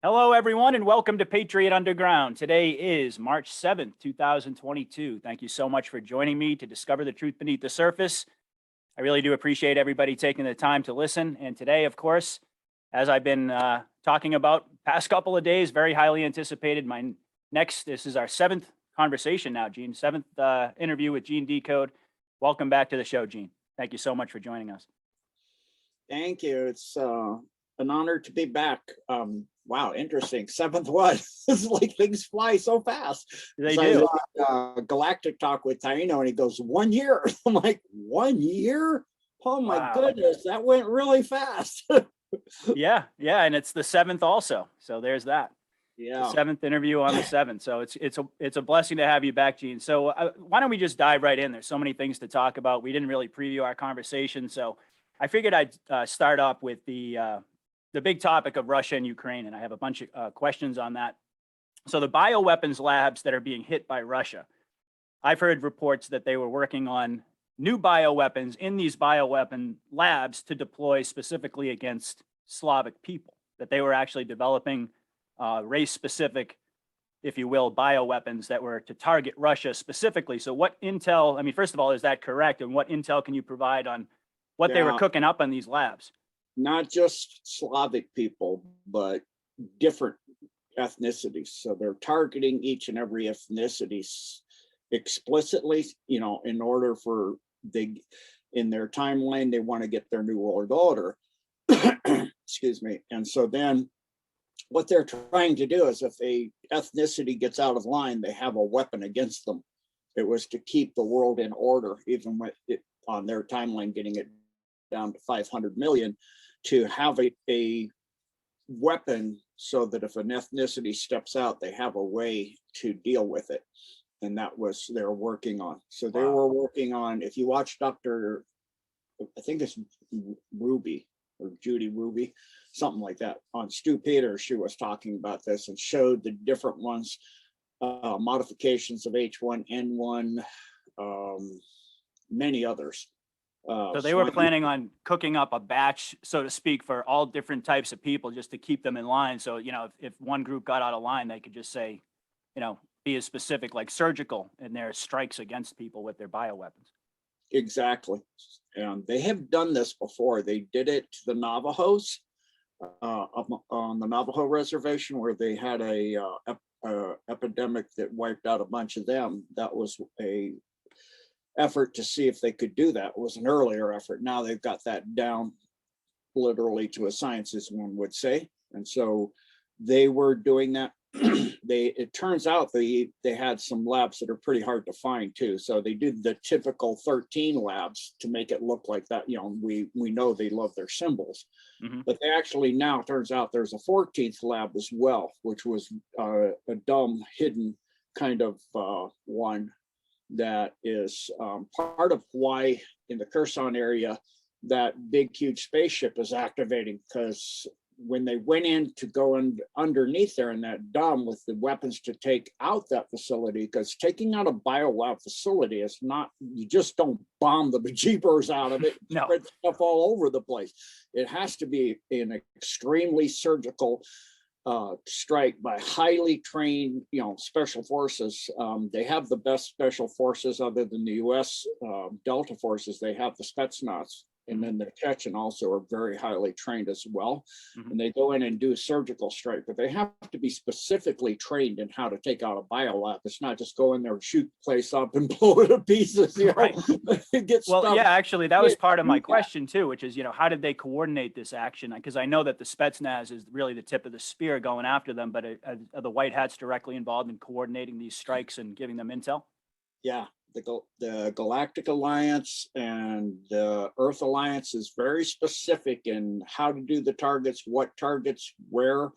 Hello, everyone, and welcome to Patriot Underground. Today is March 7th, 2022. Thank you so much for joining me to discover the truth beneath the surface. I really do appreciate everybody taking the time to listen. And today, of course, as I've been talking about past couple of days, very highly anticipated. This is our seventh conversation now, Gene, seventh interview with Gene Decode. Welcome back to the show, Gene. Thank you so much for joining us. Thank you. It's an honor to be back. Wow, interesting. Seventh one. It's like things fly so fast. They so do. I was, Galactic Talk with Taino, and he goes, 1 year. I'm like, 1 year? Oh my Wow. goodness, that went really fast. Yeah, and it's the seventh also. So there's that. Yeah. The seventh interview on the seventh. So it's a blessing to have you back, Gene. So why don't we just dive right in? There's so many things to talk about. We didn't really preview our conversation, so I figured I'd start off with the big topic of Russia and Ukraine, and I have a bunch of questions on that. So the bioweapons labs that are being hit by Russia, I've heard reports that they were working on new bioweapons in these bioweapon labs to deploy specifically against Slavic people, that they were actually developing race-specific, if you will, bioweapons that were to target Russia specifically. So what intel, I mean, first of all, is that correct? And what intel can you provide on what they were cooking up in these labs? Not just Slavic people, but different ethnicities. So they're targeting each and every ethnicity explicitly, in order for in their timeline, they want to get their new world order. Excuse me. And so then what they're trying to do is if a ethnicity gets out of line, they have a weapon against them. It was to keep the world in order, even with it on their timeline, getting it down to 500 million, to have a weapon so that if an ethnicity steps out, they have a way to deal with it. And that was they're working on. So they were working on, if you watch Dr. I think it's Ruby or Judy Ruby, something like that, on Stu Peters, she was talking about this and showed the different ones, modifications of H1N1, many others. So they were planning on cooking up a batch, so to speak, for all different types of people just to keep them in line. So, if one group got out of line, they could just say, be as specific, like surgical in their strikes against people with their bioweapons. Exactly. And they have done this before. They did it to the Navajos on the Navajo reservation, where they had a epidemic that wiped out a bunch of them. That was a effort to see if they could do that. It was an earlier effort. Now they've got that down literally to a science, as one would say. And so they were doing that. It turns out they had some labs that are pretty hard to find too. So they did the typical 13 labs to make it look like that. We know they love their symbols, but they actually now turns out there's a 14th lab as well, which was a dumb hidden kind of one that is part of why in the Kherson area that big huge spaceship is activating, because when they went in to go underneath there in that dome with the weapons to take out that facility, because taking out a biolab facility is not, you just don't bomb the bejeebers out of it, No. Spread stuff all over the place. It has to be an extremely surgical strike by highly trained, special forces. They have the best special forces other than the U.S. Delta forces. They have the Spetsnaz, and then the Chechen also are very highly trained as well. And they go in and do a surgical strike, but they have to be specifically trained in how to take out a biolab. It's not just go in there and shoot the place up and blow it to pieces. Right. Well, yeah, actually, that was part of my question too, which is, how did they coordinate this action? Because I know that the Spetsnaz is really the tip of the spear going after them, but are the White Hats directly involved in coordinating these strikes and giving them intel? Yeah, the Galactic Alliance and the Earth Alliance is very specific in how to do the targets, what targets, where,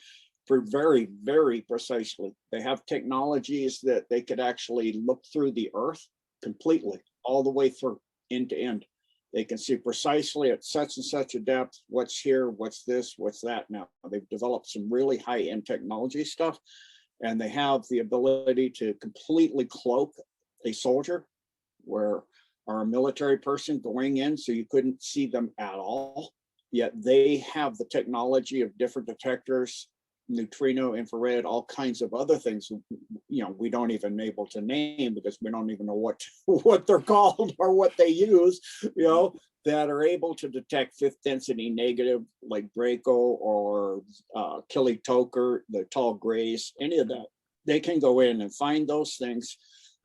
for very, very precisely. They have technologies that they could actually look through the Earth completely, all the way through, end to end. They can see precisely at such and such a depth, what's here, what's this, what's that. Now, they've developed some really high-end technology stuff, and they have the ability to completely cloak a soldier, where are a military person going in so you couldn't see them at all, yet they have the technology of different detectors neutrino, infrared, all kinds of other things, we don't even able to name because we don't even know what they're called or what they use, that are able to detect fifth density negative, like Draco or Killy-Toker, the tall grays, any of that. They can go in and find those things.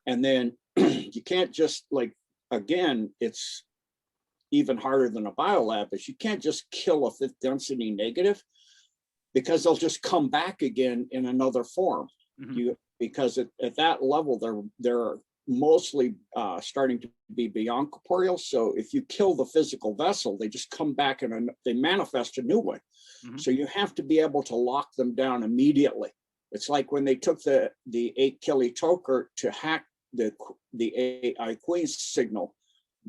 And then you can't just again, it's even harder than a biolab, is you can't just kill a fifth density negative, because they'll just come back again in another form. Because at that level, they're mostly starting to be beyond corporeal. So if you kill the physical vessel, they just come back and they manifest a new one. So you have to be able to lock them down immediately. It's like when they took the 8 Killy-Toker to hack the AI Queen signal.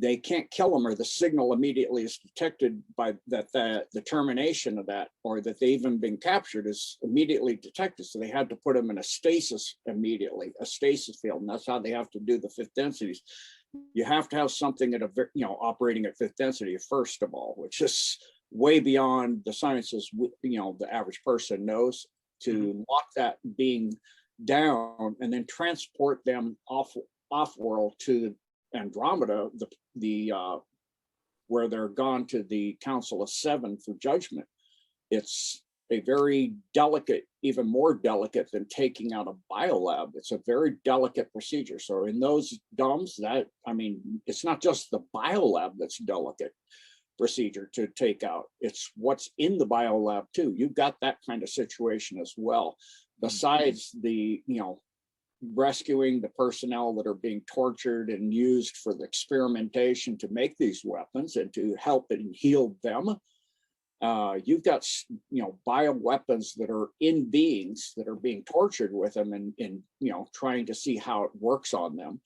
They can't kill them, or the signal immediately is detected by the termination of that, or that they've even been captured is immediately detected. So they had to put them in a stasis immediately, a stasis field. And that's how they have to do the fifth densities. You have to have something at operating at fifth density, first of all, which is way beyond the sciences, the average person knows, to lock that being down and then transport them off world to Andromeda, where they're gone to the Council of Seven for judgment. It's a very delicate, even more delicate than taking out a biolab. It's a very delicate procedure. So in those DUMBs, it's not just the biolab that's delicate procedure to take out. It's what's in the biolab too. You've got that kind of situation as well. Besides the, rescuing the personnel that are being tortured and used for the experimentation to make these weapons and to help and heal them. You've got, bioweapons that are in beings that are being tortured with them and trying to see how it works on them,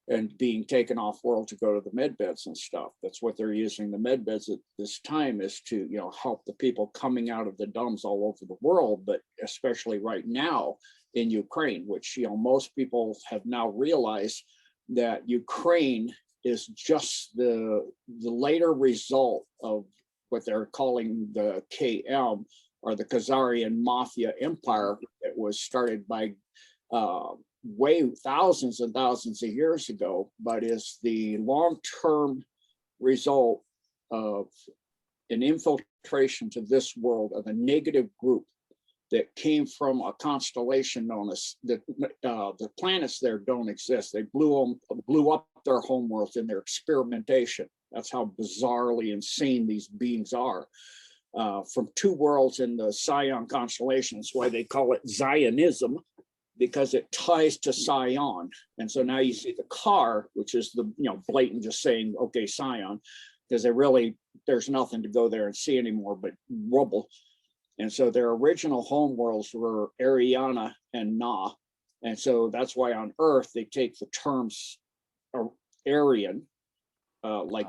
and being taken off world to go to the med beds and stuff. That's what they're using the med beds at this time, is to, help the people coming out of the DUMBs all over the world, but especially right now in Ukraine, which, most people have now realized that Ukraine is just the later result of what they're calling the KM, or the Khazarian Mafia Empire, that was started by way thousands and thousands of years ago, but is the long-term result of an infiltration to this world of a negative group that came from a constellation known as the planets there don't exist. They blew up their homeworlds in their experimentation. That's how bizarrely insane these beings are. From 2 worlds in the Scion constellation. That's why they call it Zionism, because it ties to Scion. And so now you see the car, which is the blatant just saying, okay, Scion, because there's nothing to go there and see anymore but rubble. And so their original homeworlds were Ariana and Na. And so that's why on Earth they take the terms Aryan, the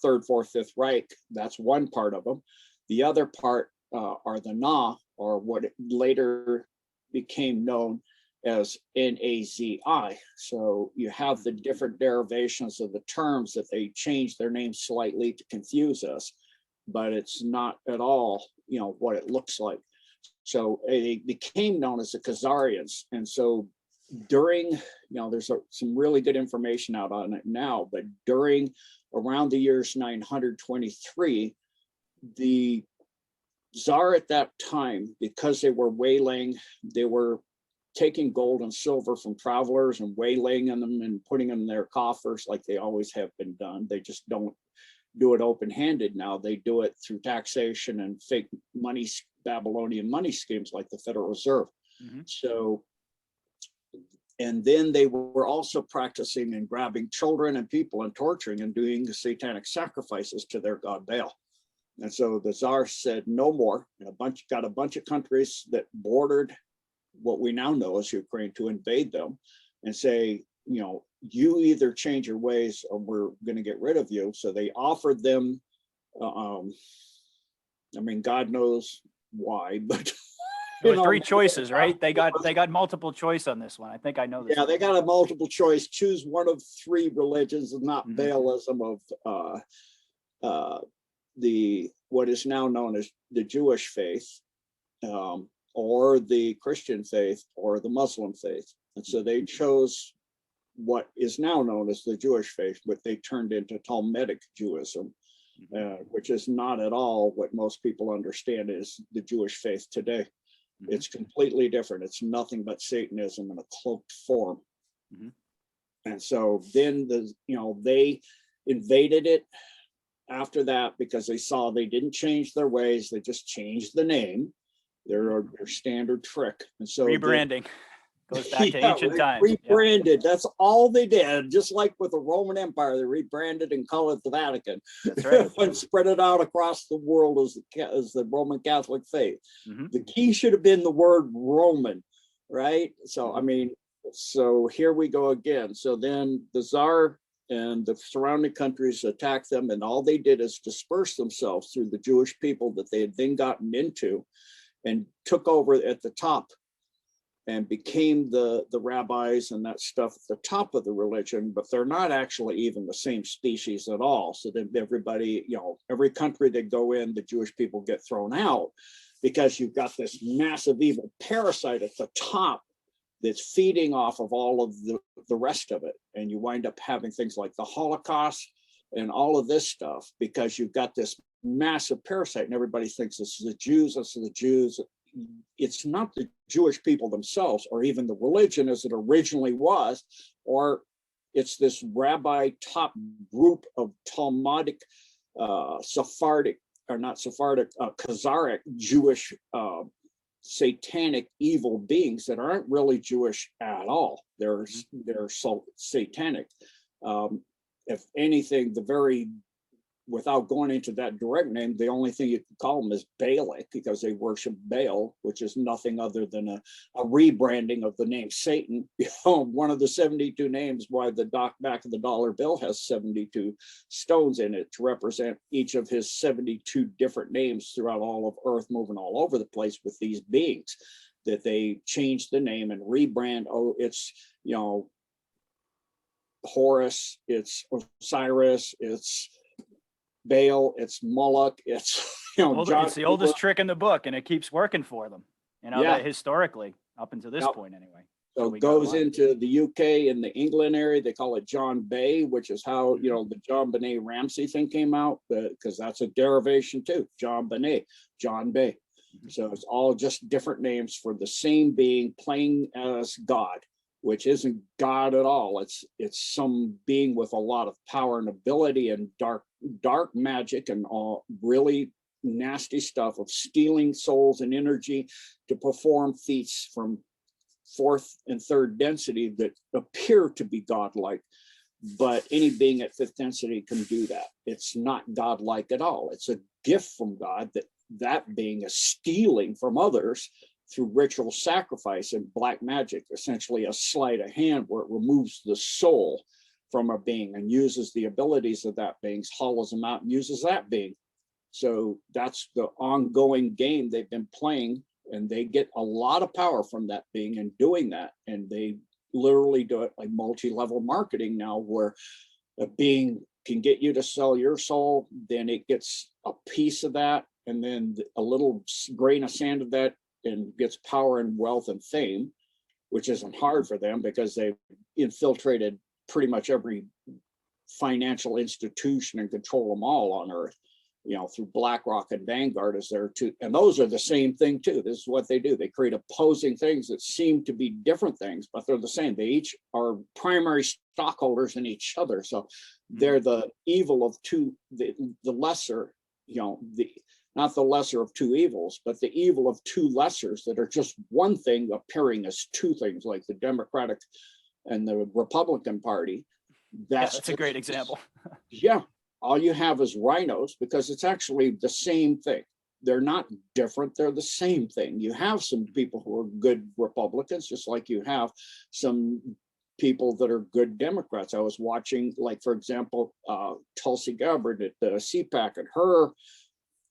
third, fourth, fifth Reich. That's one part of them. The other part are the Na, or what later became known as NAZI. So you have the different derivations of the terms that they changed their names slightly to confuse us, but it's not at all, what it looks like. So they became known as the Khazarians. And so during, there's some really good information out on it now, but around the years 923, the Tsar at that time, because they were waylaying, they were taking gold and silver from travelers and waylaying them and putting them in their coffers like they always have been done. They just don't do it open-handed now. They do it through taxation and fake money, Babylonian money schemes like the Federal Reserve. So, and then they were also practicing and grabbing children and people and torturing and doing satanic sacrifices to their god Baal. And so the Tsar said no more, and got a bunch of countries that bordered what we now know as Ukraine to invade them and say, you either change your ways or we're going to get rid of you. So they offered them, God knows why, but there were 3 choices, right? They got multiple choice on this one. I think I know this. Yeah, they got a multiple choice. Choose one of 3 religions, and not Baalism of what is now known as the Jewish faith, or the Christian faith or the Muslim faith. And so they chose what is now known as the Jewish faith, but they turned into Talmudic Judaism, which is not at all what most people understand is the Jewish faith today. It's completely different. It's nothing but Satanism in a cloaked form. And so then they invaded it after that because they saw they didn't change their ways. They just changed the name, their standard trick. And so rebranding goes back to ancient times. Rebranded. That's all they did. Just like with the Roman Empire, they rebranded and called it the Vatican. That's right. And spread it out across the world as the Roman Catholic faith. The key should have been the word Roman, right? So, I mean, so here we go again. So then the Tsar and the surrounding countries attacked them, and all they did is disperse themselves through the Jewish people that they had then gotten into and took over at the top and became the rabbis and that stuff at the top of the religion, but they're not actually even the same species at all. So then everybody, every country they go in, the Jewish people get thrown out because you've got this massive evil parasite at the top that's feeding off of all of the rest of it. And you wind up having things like the Holocaust and all of this stuff because you've got this massive parasite and everybody thinks this is the Jews, this is the Jews. It's not the Jewish people themselves or even the religion as it originally was, or it's this rabbi top group of Talmudic, Sephardic, or not Sephardic, Khazaric Jewish satanic evil beings that aren't really Jewish at all. They're so satanic. If anything, without going into that direct name, the only thing you can call them is Baalic because they worship Baal, which is nothing other than a rebranding of the name Satan. One of the 72 names why the back of the dollar bill has 72 stones in it to represent each of his 72 different names throughout all of Earth, moving all over the place with these beings that they changed the name and rebrand. Oh, it's, Horus, it's Osiris, it's Baal, it's Moloch, it's it's the oldest trick in the book, and it keeps working for them. That historically, up until this point, anyway. So it goes into the UK and the England area. They call it John Bay, which is how the John Benet Ramsey thing came out, because that's a derivation too. John Benet, John Bay. So it's all just different names for the same being playing as God, which isn't God at all. It's some being with a lot of power and ability and dark magic and all really nasty stuff of stealing souls and energy to perform feats from fourth and third density that appear to be godlike. But any being at fifth density can do that. It's not godlike at all. It's a gift from God that being is stealing from others through ritual sacrifice and black magic, essentially a sleight of hand where it removes the soul from a being and uses the abilities of that being, hollows them out and uses that being. So that's the ongoing game they've been playing, and they get a lot of power from that being and doing that. And they literally do it like multi-level marketing now, where a being can get you to sell your soul, then it gets a piece of that, and then a little grain of sand of that and gets power and wealth and fame, which isn't hard for them because they've infiltrated pretty much every financial institution and control them all on Earth, through BlackRock and Vanguard is there too. And those are the same thing too. This is what they do. They create opposing things that seem to be different things, but they're the same. They each are primary stockholders in each other. So they're the evil of two, the lesser, not the lesser of two evils, but the evil of two lessers that are just one thing appearing as two things, like the Democratic and the Republican Party. That's a great example. All you have is rhinos because it's actually the same thing. They're not different. They're the same thing. You have some people who are good Republicans, just like you have some people that are good Democrats. I was watching, like, for example, Tulsi Gabbard at the CPAC, and her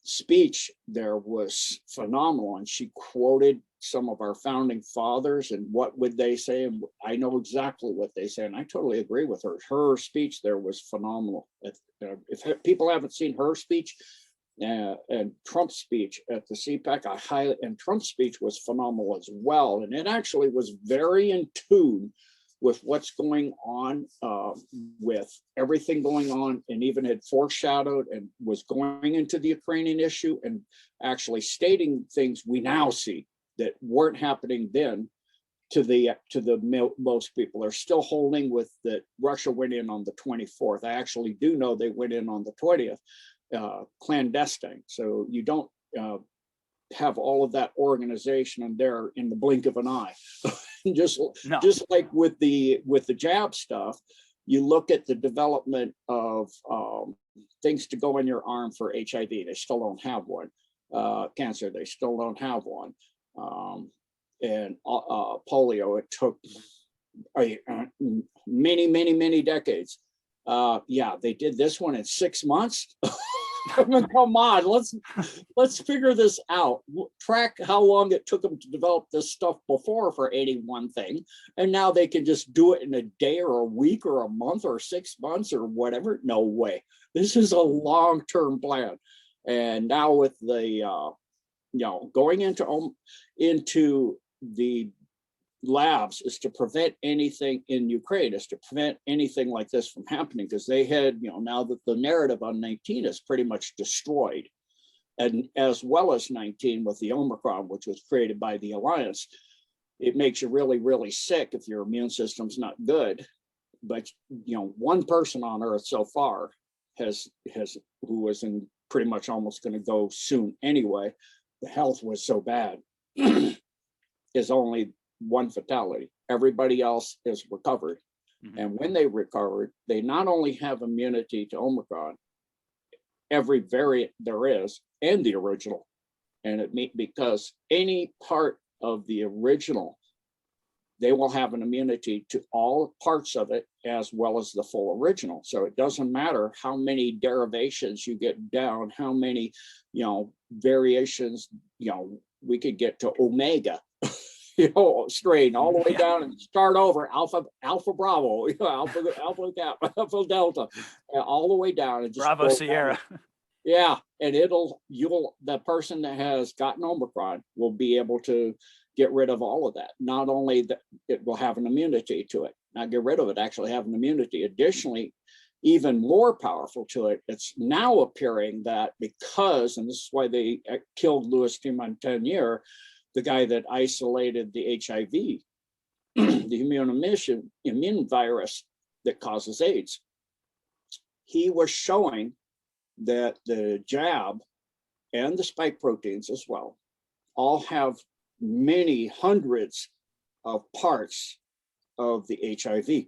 speech there was phenomenal, and she quoted some of our founding fathers and what would they say, and I know exactly what they say, and I totally agree with her. Her speech there was phenomenal. If people haven't seen her speech, and Trump's speech at the CPAC. And Trump's speech was phenomenal as well. And it actually was very in tune with what's going on, with everything going on, and even had foreshadowed and was going into the Ukrainian issue and actually stating things we now see that weren't happening then. Most people are still holding with that Russia went in on the 24th. I actually do know they went in on the 20th, clandestine. So you don't have all of that organization in there in the blink of an eye. just like with the jab stuff, you look at the development of things to go in your arm for HIV. They still don't have one. Cancer, they still don't have one. And polio, it took many decades. Yeah, they did this one in 6 months. I mean, come on, let's figure this out. Track how long it took them to develop this stuff before for 81 thing, and now they can just do it in a day or a week or a month or 6 months or whatever. No way. This is a long-term plan. And now with the going into the labs is to prevent anything in Ukraine, is to prevent anything like this from happening, because they had, now that the narrative on 19 is pretty much destroyed, and as well as 19 with the Omicron, which was created by the Alliance, it makes you really sick if your immune system's not good. But one person on Earth so far has who was in pretty much almost going to go soon anyway. The health was so bad. Is only one fatality. Everybody else is recovered. Mm-hmm. And when they recovered, they not only have immunity to Omicron, every variant there is, and the original. And because any part of the original, they will have an immunity to all parts of it as well as the full original. So it doesn't matter how many derivations you get down, how many, variations, we could get to Omega, strain all the way down and start over Alpha Bravo, Alpha Kappa, Alpha Delta, all the way down and just Bravo Sierra. Down. Yeah, and the person that has gotten Omicron will be able to get rid of all of that. Not only that, it will have an immunity to it, not get rid of it, actually have an immunity. Additionally, even more powerful to it, it's now appearing that because, and this is why they killed Louis T. Montagnier, the guy that isolated the HIV, the immune virus that causes AIDS. He was showing that the jab and the spike proteins as well all have many hundreds of parts of the HIV.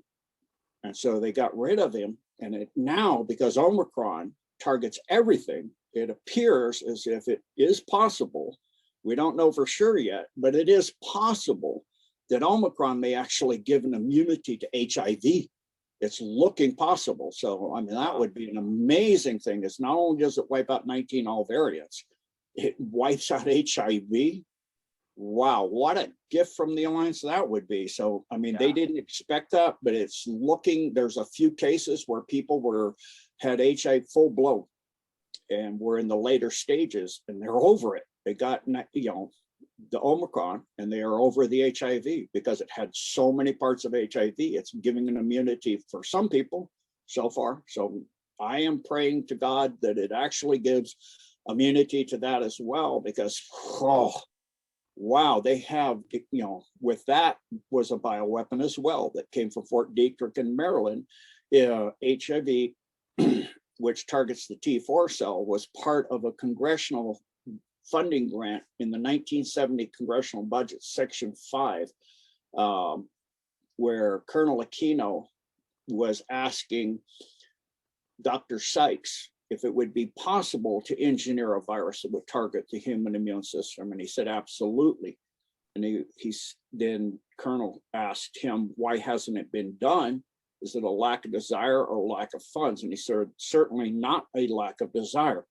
And so they got rid of him. And now, because Omicron targets everything, it appears as if it is possible. We don't know for sure yet, but it is possible that Omicron may actually give an immunity to HIV. It's looking possible. So, I mean, that would be an amazing thing. It's not only does it wipe out 19 all variants, it wipes out HIV. Wow, what a gift from the Alliance that would be. So, I mean, they didn't expect that, but it's looking, there's a few cases where people had HIV full blown and were in the later stages and they're over it. They got, the Omicron and they are over the HIV because it had so many parts of HIV. It's giving an immunity for some people so far. So I am praying to God that it actually gives immunity to that as well, because, wow, they have, with that was a bioweapon as well that came from Fort Detrick in Maryland. HIV, which targets the T4 cell, was part of a congressional funding grant in the 1970 congressional budget, Section 5, where Colonel Aquino was asking Dr. Sykes if it would be possible to engineer a virus that would target the human immune system. And he said, absolutely. And then Colonel asked him, why hasn't it been done? Is it a lack of desire or lack of funds? And he said, certainly not a lack of desire.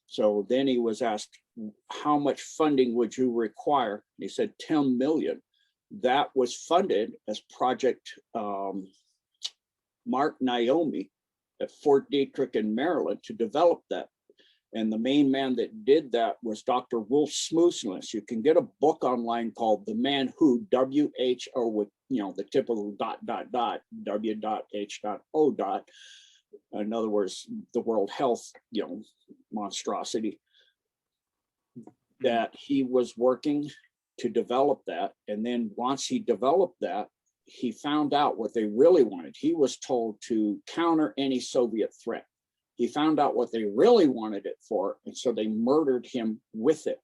So then he was asked, how much funding would you require? And he said, 10 million. That was funded as Project Mark Naomi at Fort Detrick in Maryland to develop that. And the main man that did that was Dr. Wolf Smoothness. You can get a book online called The Man Who, WHO, with, you know, the typical ... W.H.O. In other words, the World Health, you know, monstrosity, that he was working to develop that. And then once he developed that, he found out what they really wanted. He was told to counter any Soviet threat. He found out what they really wanted it for, and so they murdered him with it.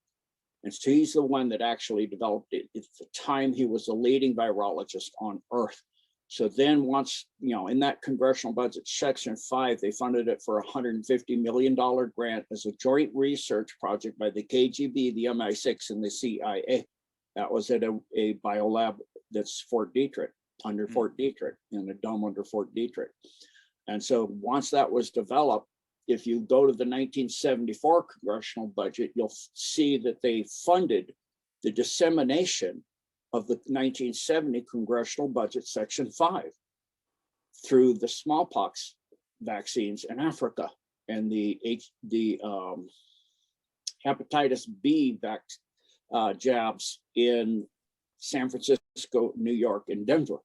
And so he's the one that actually developed it. At the time, he was the leading virologist on Earth. So then once, you know, in that congressional budget, Section 5, they funded it for a $150 million grant as a joint research project by the KGB, the MI6, and the CIA. That was at a biolab that's Fort Detrick, under Fort Detrick, in a dome under Fort Detrick. And so once that was developed, if you go to the 1974 congressional budget, you'll see that they funded the dissemination of the 1970 congressional budget, Section 5, through the smallpox vaccines in Africa and the hepatitis B jabs in San Francisco, New York, and Denver.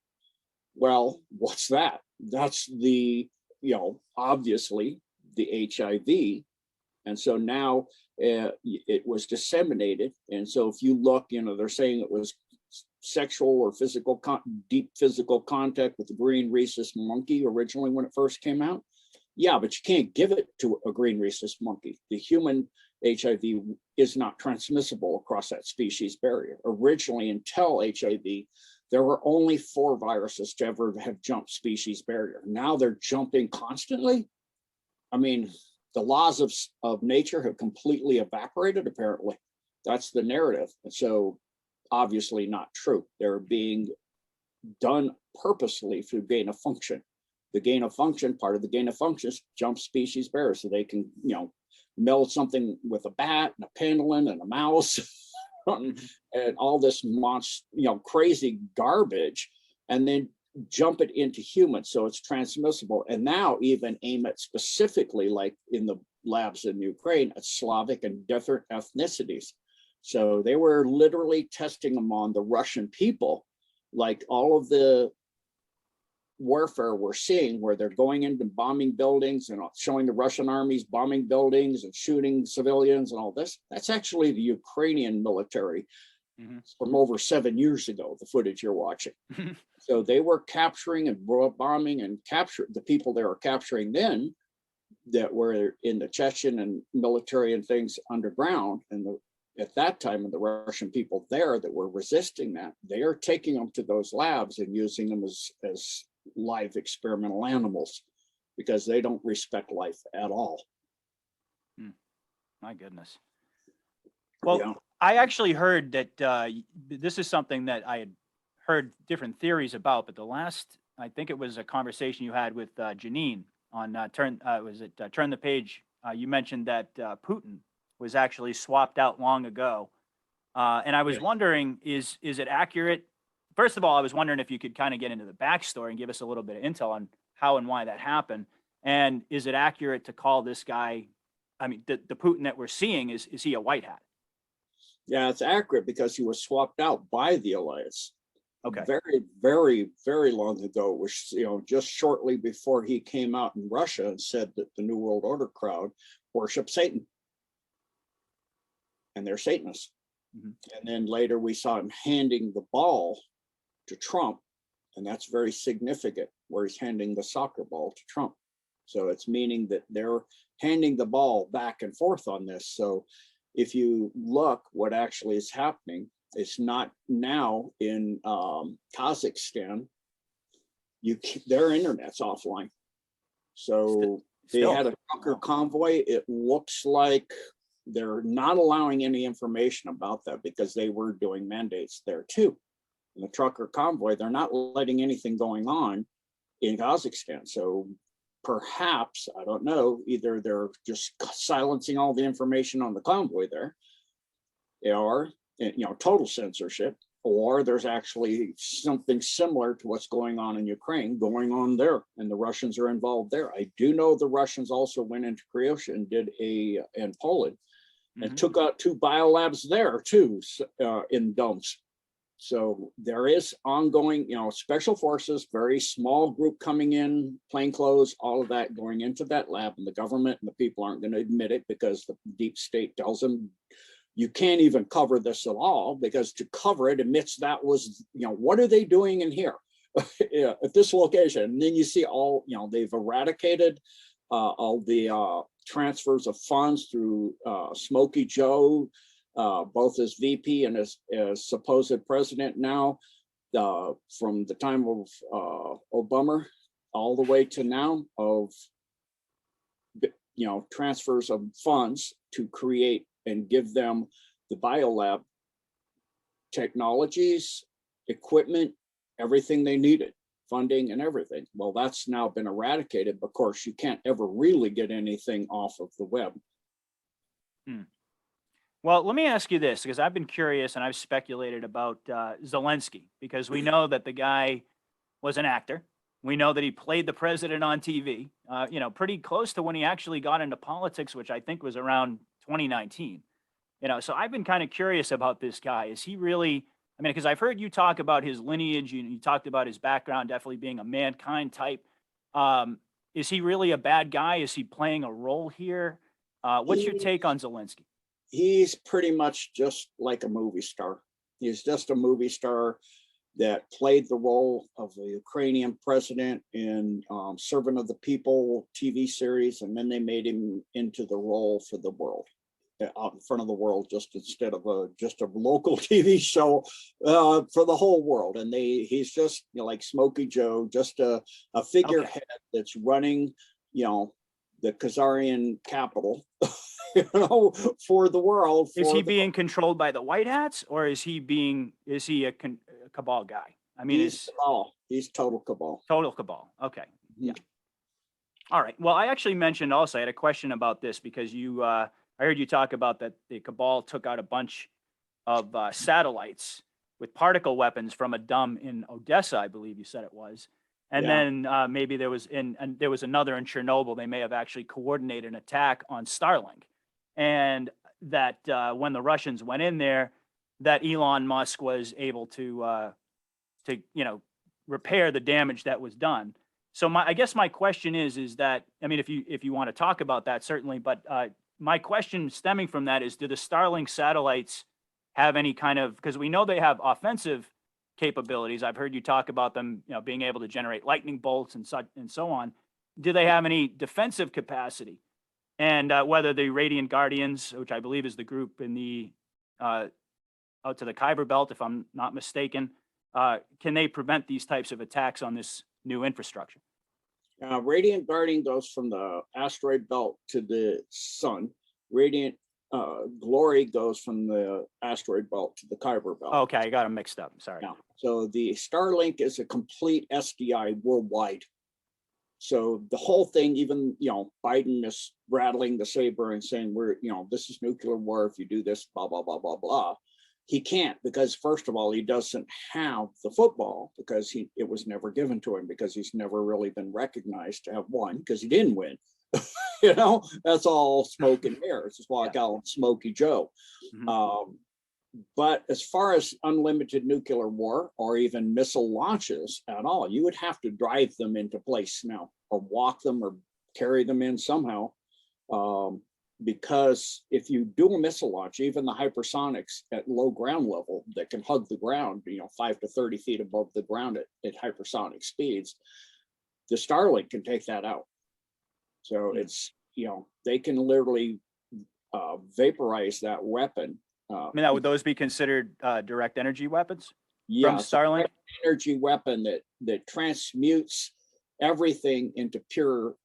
Well, what's that? That's the, you know, obviously the HIV. And so now it was disseminated. And so if you look, you know, they're saying it was sexual or physical, deep physical contact with the green rhesus monkey originally when it first came out. Yeah, but you can't give it to a green rhesus monkey. The human HIV is not transmissible across that species barrier. Originally, until HIV, there were only 4 viruses to ever have jumped species barrier. Now they're jumping constantly. I mean, the laws of nature have completely evaporated, apparently. That's the narrative. And so obviously not true. They're being done purposely through gain of function. The gain of function, part of the gain of function is jump species barrier, so they can, you know, meld something with a bat and a pendulum and a mouse and all this crazy garbage, and then jump it into humans so it's transmissible. And now even aim it specifically, like in the labs in Ukraine, at Slavic and different ethnicities. So they were literally testing them on the Russian people, like all of the warfare we're seeing where they're going into bombing buildings and showing the Russian armies bombing buildings and shooting civilians and all this. That's actually the Ukrainian military from over 7 years ago, the footage you're watching. So they were capturing and bombing and captured the people they were capturing then that were in the Chechen and military and things underground. And at that time, and the Russian people there that were resisting that, they are taking them to those labs and using them as live experimental animals because they don't respect life at all. My goodness. Well, yeah. I actually heard that this is something that I had heard different theories about, but the last, I think it was a conversation you had with Janine on Turn the Page. You mentioned that Putin was actually swapped out long ago. And I was wondering, is it accurate? First of all, I was wondering if you could kind of get into the backstory and give us a little bit of intel on how and why that happened. And is it accurate to call this guy, I mean, the Putin that we're seeing, is he a white hat? Yeah, it's accurate because he was swapped out by the Alliance. Okay. Very, very, very long ago, which, you know, just shortly before he came out in Russia and said that the New World Order crowd worships Satan. And they're Satanists. And then later we saw him handing the ball to Trump, and that's very significant, where he's handing the soccer ball to Trump. So it's meaning that they're handing the ball back and forth on this. So if you look what actually is happening, it's not now in Kazakhstan, their internet's offline. So they had a trucker convoy. It looks like they're not allowing any information about that because they were doing mandates there too. In the trucker convoy, they're not letting anything going on in Kazakhstan. So perhaps, I don't know, either they're just silencing all the information on the convoy there, or, you know, total censorship, or there's actually something similar to what's going on in Ukraine going on there, and the Russians are involved there. I do know the Russians also went into Croatia and did in Poland and took out 2 biolabs there too, in domes. So there is ongoing, special forces, very small group coming in, plainclothes, all of that going into that lab, and the government and the people aren't going to admit it because the deep state tells them you can't even cover this at all, because to cover it admits that was, what are they doing in here at this location? And then you see all, they've eradicated all the transfers of funds through Smokey Joe, both as VP and as supposed president now, from the time of Obama all the way to now, of transfers of funds to create and give them the biolab technologies, equipment, everything they needed, funding and everything. Well, that's now been eradicated. Of course, you can't ever really get anything off of the web. Well, let me ask you this, because I've been curious and I've speculated about Zelensky, because we know that the guy was an actor. We know that he played the president on TV, pretty close to when he actually got into politics, which I think was around 2019. So I've been kind of curious about this guy. Is he really, because I've heard you talk about his lineage, you talked about his background, definitely being a mankind type. Is he really a bad guy? Is he playing a role here? What's your take on Zelensky? He's pretty much just like a movie star. He's just a movie star that played the role of the Ukrainian president in Servant of the People TV series, and then they made him into the role for the world, out in front of the world, just instead of just a local TV show for the whole world. And he's just like Smokey Joe, just a figurehead that's running, the Khazarian capital, for the world. Is he being controlled by the White Hats, or is he a cabal guy? He's cabal. He's total cabal. Total cabal. Okay. Yeah. All right. Well, I actually mentioned also, I had a question about this because I heard you talk about that the cabal took out a bunch of satellites with particle weapons from a dome in Odessa, I believe you said it was. And then maybe there was another in Chernobyl. They may have actually coordinated an attack on Starlink. And that when the Russians went in there, that Elon Musk was able to repair the damage that was done. So I guess my question is that, if you want to talk about that, certainly, but my question stemming from that is, do the Starlink satellites have any kind of, because we know they have offensive capabilities. I've heard you talk about them, being able to generate lightning bolts and such and so on. Do they have any defensive capacity? And whether the Radiant Guardians, which I believe is the group in the out to the Kuiper Belt, if I'm not mistaken, can they prevent these types of attacks on this new infrastructure? Radiant Guardian goes from the asteroid belt to the sun. Radiant Glory goes from the asteroid belt to the Kuiper Belt. Okay, I got them mixed up. Sorry. Yeah. So the Starlink is a complete SDI worldwide. So the whole thing, even, Biden is rattling the saber and saying, this is nuclear war if you do this, blah, blah, blah, blah, blah. He can't, because first of all, he doesn't have the football, because it was never given to him, because he's never really been recognized to have won, because he didn't win. That's all smoke and mirrors. That's why I call him Smokey Joe. But as far as unlimited nuclear war or even missile launches at all, you would have to drive them into place now, or walk them, or carry them in somehow. Because if you do a missile launch, even the hypersonics at low ground level that can hug the ground, 5 to 30 feet above the ground at hypersonic speeds, the Starlink can take that out. So it's, they can literally vaporize that weapon. Now, would those be considered direct energy weapons? Yeah, from Starlink? Energy weapon that transmutes everything into pure,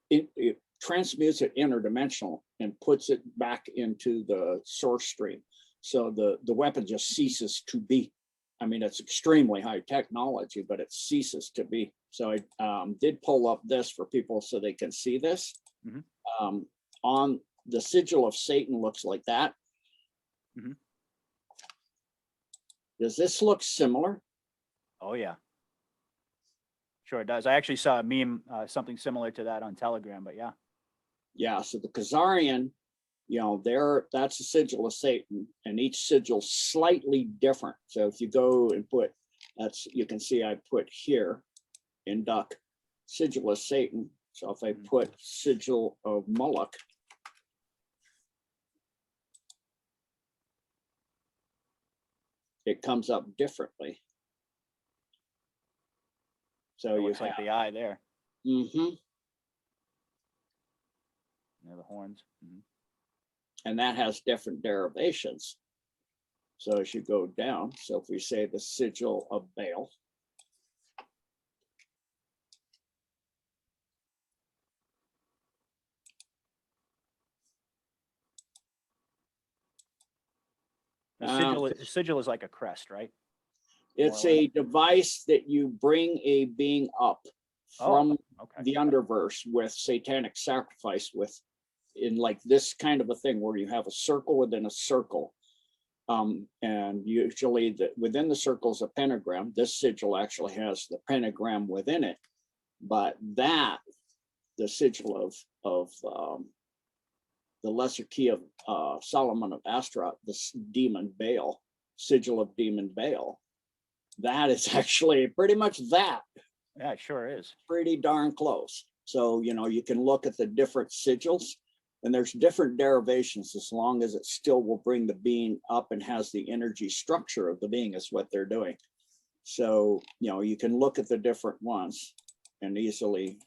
it transmutes it interdimensional and puts it back into the source stream. So the weapon just ceases to be. It's extremely high technology, but it ceases to be. So I did pull up this for people so they can see this. On the sigil of Satan looks like that. Does this look similar? Oh yeah, sure it does. I actually saw a meme, something similar to that on Telegram, but yeah. Yeah, so the Khazarian, that's a sigil of Satan, and each sigil slightly different. So if you go and put, you can see I put here in Duck, sigil of Satan. So if I put sigil of Moloch, it comes up differently. So It you looks have, like the eye there. mm-hmm. Yeah, the horns. And that has different derivations. So as you go down, so if we say the sigil of Baal, The sigil is like a crest, right? it's More or less. a device that you bring a being up from Okay. the underverse with satanic sacrifice, in like this kind of a thing where you have a circle within a circle. And usually within the circle is a pentagram. This sigil actually has the pentagram within it, but the sigil of the lesser key of Solomon of Astaroth, the demon Baal, sigil of demon Baal, that is actually pretty much that. Yeah, it sure is. Pretty darn close. So, you can look at the different sigils, and there's different derivations as long as it still will bring the being up and has the energy structure of the being is what they're doing. So, you can look at the different ones and easily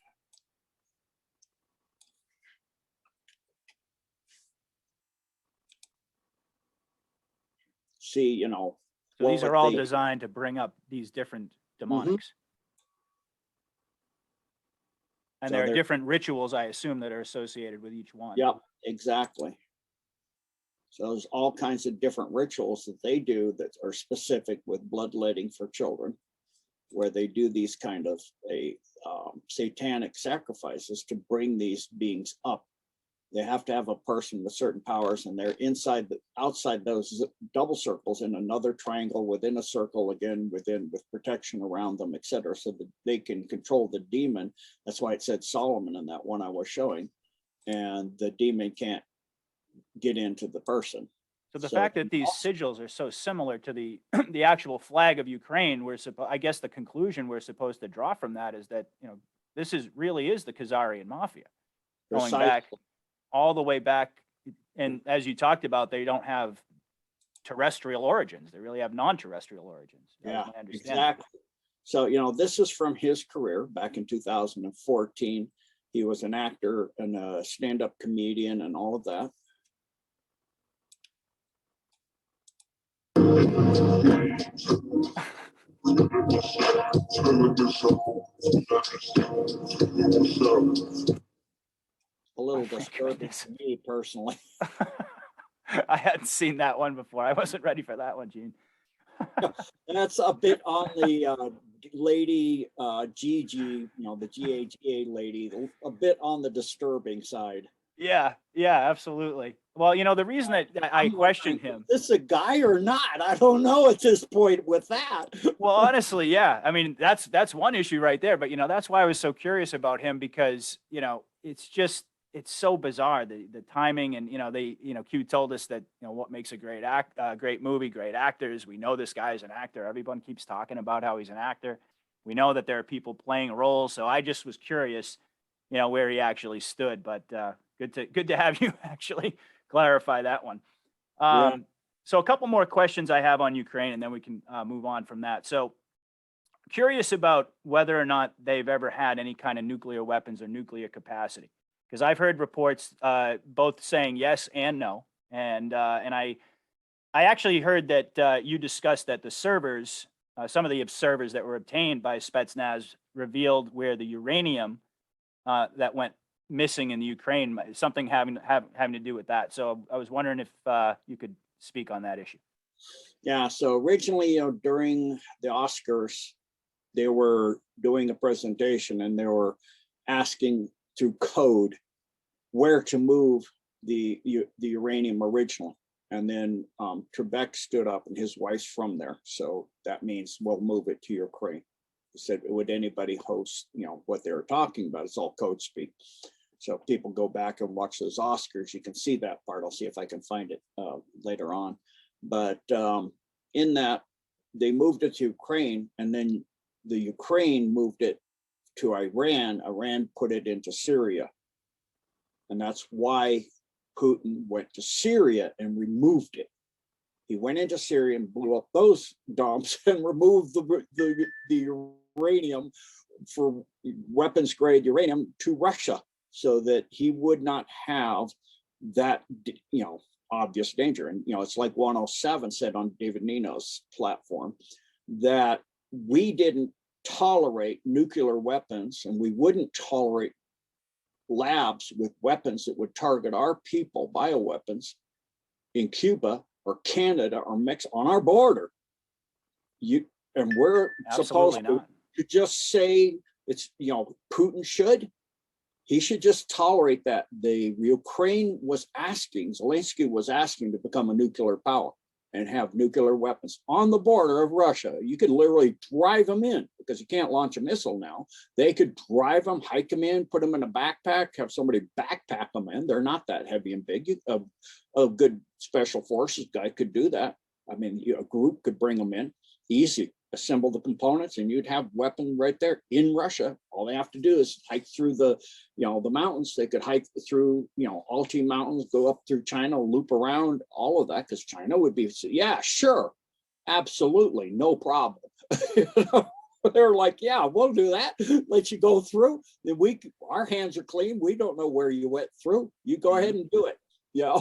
see, So these are all designed to bring up these different demonics. Mm-hmm. And so there are different rituals, I assume, that are associated with each one. Yep, exactly. So there's all kinds of different rituals that they do that are specific with bloodletting for children, where they do these kind of satanic sacrifices to bring these beings up. They have to have a person with certain powers, and they're outside those double circles in another triangle within a circle again, with protection around them, etc., so that they can control the demon. That's why it said Solomon in that one I was showing, and the demon can't get into the person. So the fact that these sigils are so similar to the the actual flag of Ukraine, I guess the conclusion we're supposed to draw from that is that this really is the Khazarian mafia, going back all the way back. And as you talked about, they don't have terrestrial origins. They really have non-terrestrial origins. Yeah, exactly. So, this is from his career back in 2014. He was an actor and a stand-up comedian and all of that. A little disturbing to me personally. I hadn't seen that one before. I wasn't ready for that one, Gene. That's a bit on the lady Gigi, the GAGA lady, a bit on the disturbing side. Yeah, absolutely. Well, the reason that I question him, is this a guy or not? I don't know at this point with that. Well, honestly, yeah. I mean, that's one issue right there. But that's why I was so curious about him, because it's so bizarre, the timing. And Q told us that what makes a great movie, great actors. We know this guy is an actor. Everyone keeps talking about how he's an actor. We know that there are people playing roles. So I just was curious, where he actually stood. But good to have you actually clarify that one. Yeah. So a couple more questions I have on Ukraine, and then we can move on from that. So curious about whether or not they've ever had any kind of nuclear weapons or nuclear capacity, because I've heard reports both saying yes and no. And I actually heard that you discussed that the servers, some of the servers that were obtained by Spetsnaz, revealed where the uranium that went missing in the Ukraine, something having to do with that. So I was wondering if you could speak on that issue. Yeah, so originally, during the Oscars, they were doing a presentation and they were asking through code where to move the uranium originally. And then Trebek stood up, and his wife's from there. So that means we'll move it to Ukraine. He said, would anybody host, what they were talking about? It's all code speak. So if people go back and watch those Oscars, you can see that part. I'll see if I can find it later on. But in that, they moved it to Ukraine, and then the Ukraine moved it to Iran. Iran put it into Syria. And that's why Putin went to Syria and removed it. He went into Syria and blew up those dumps and removed the uranium for weapons grade uranium to Russia, so that he would not have that, obvious danger. And, it's like 107 said on David Nino's platform, that we didn't tolerate nuclear weapons, and we wouldn't tolerate labs with weapons that would target our people, bioweapons, in Cuba or Canada or Mexico on our border. And we're Absolutely supposed to just say it's, Putin should. He should just tolerate that. The Ukraine was asking, Zelensky was asking to become a nuclear power and have nuclear weapons on the border of Russia. You could literally drive them in, because you can't launch a missile now. They could drive them, hike them in, put them in a backpack, have somebody backpack them in. They're not that heavy and big. A good special forces guy could do that. I mean, a group could bring them in, easy, assemble the components, and you'd have weapon right there in Russia. All they have to do is hike through the mountains. They could hike through, Alti Mountains, go up through China, loop around, all of that, because China would be, yeah, sure, absolutely, no problem. They're like, yeah, we'll do that. Let you go through. Then our hands are clean. We don't know where you went through. You go ahead and do it.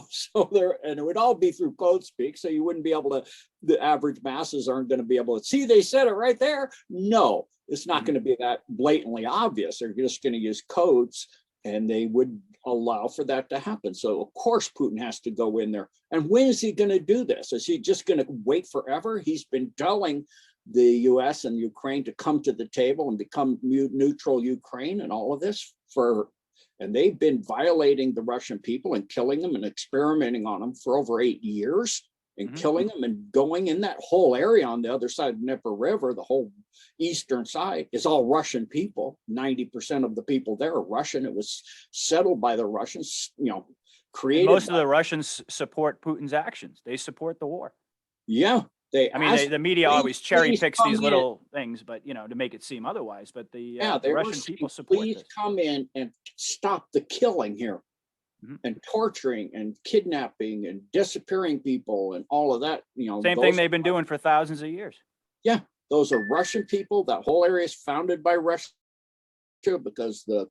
So and it would all be through code speak, so you wouldn't be able to, the average masses aren't going to be able to see, they said it right there. No, it's not going to be that blatantly obvious. They're just going to use codes, and they would allow for that to happen. So of course Putin has to go in there. And when is he going to do this? Is he just going to wait forever? He's been telling the US and Ukraine to come to the table and become neutral Ukraine and all of this and they've been violating the Russian people and killing them and experimenting on them for over 8 years, and killing them, and going in that whole area on the other side of the Dnieper River, the whole eastern side is all Russian people. 90% of the people there are Russian. It was settled by the Russians, created. And most of the Russians support Putin's actions. They support the war. Yeah. The media always cherry picks these little things, but to make it seem otherwise. But the Russian people support this. Please come in and stop the killing here, and torturing and kidnapping and disappearing people and all of that. Same thing they've been doing for thousands of years. Yeah, those are Russian people. That whole area is founded by Russia, because the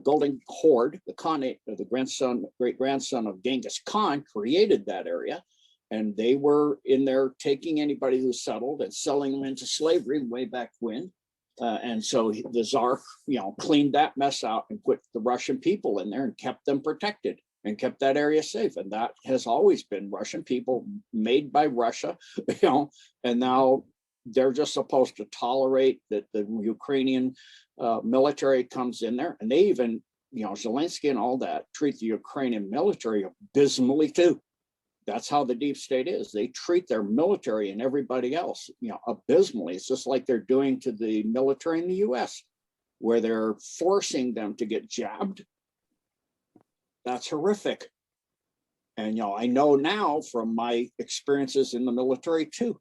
Golden Horde, the Khanate, the great grandson of Genghis Khan, created that area. And they were in there taking anybody who settled and selling them into slavery way back when. And so the Tsar, cleaned that mess out and put the Russian people in there and kept them protected and kept that area safe. And that has always been Russian people made by Russia, and now they're just supposed to tolerate that the Ukrainian military comes in there. And they even, Zelensky and all that treat the Ukrainian military abysmally too. That's how the deep state is. They treat their military and everybody else, abysmally. It's just like they're doing to the military in the US, where they're forcing them to get jabbed. That's horrific. And, I know now from my experiences in the military too.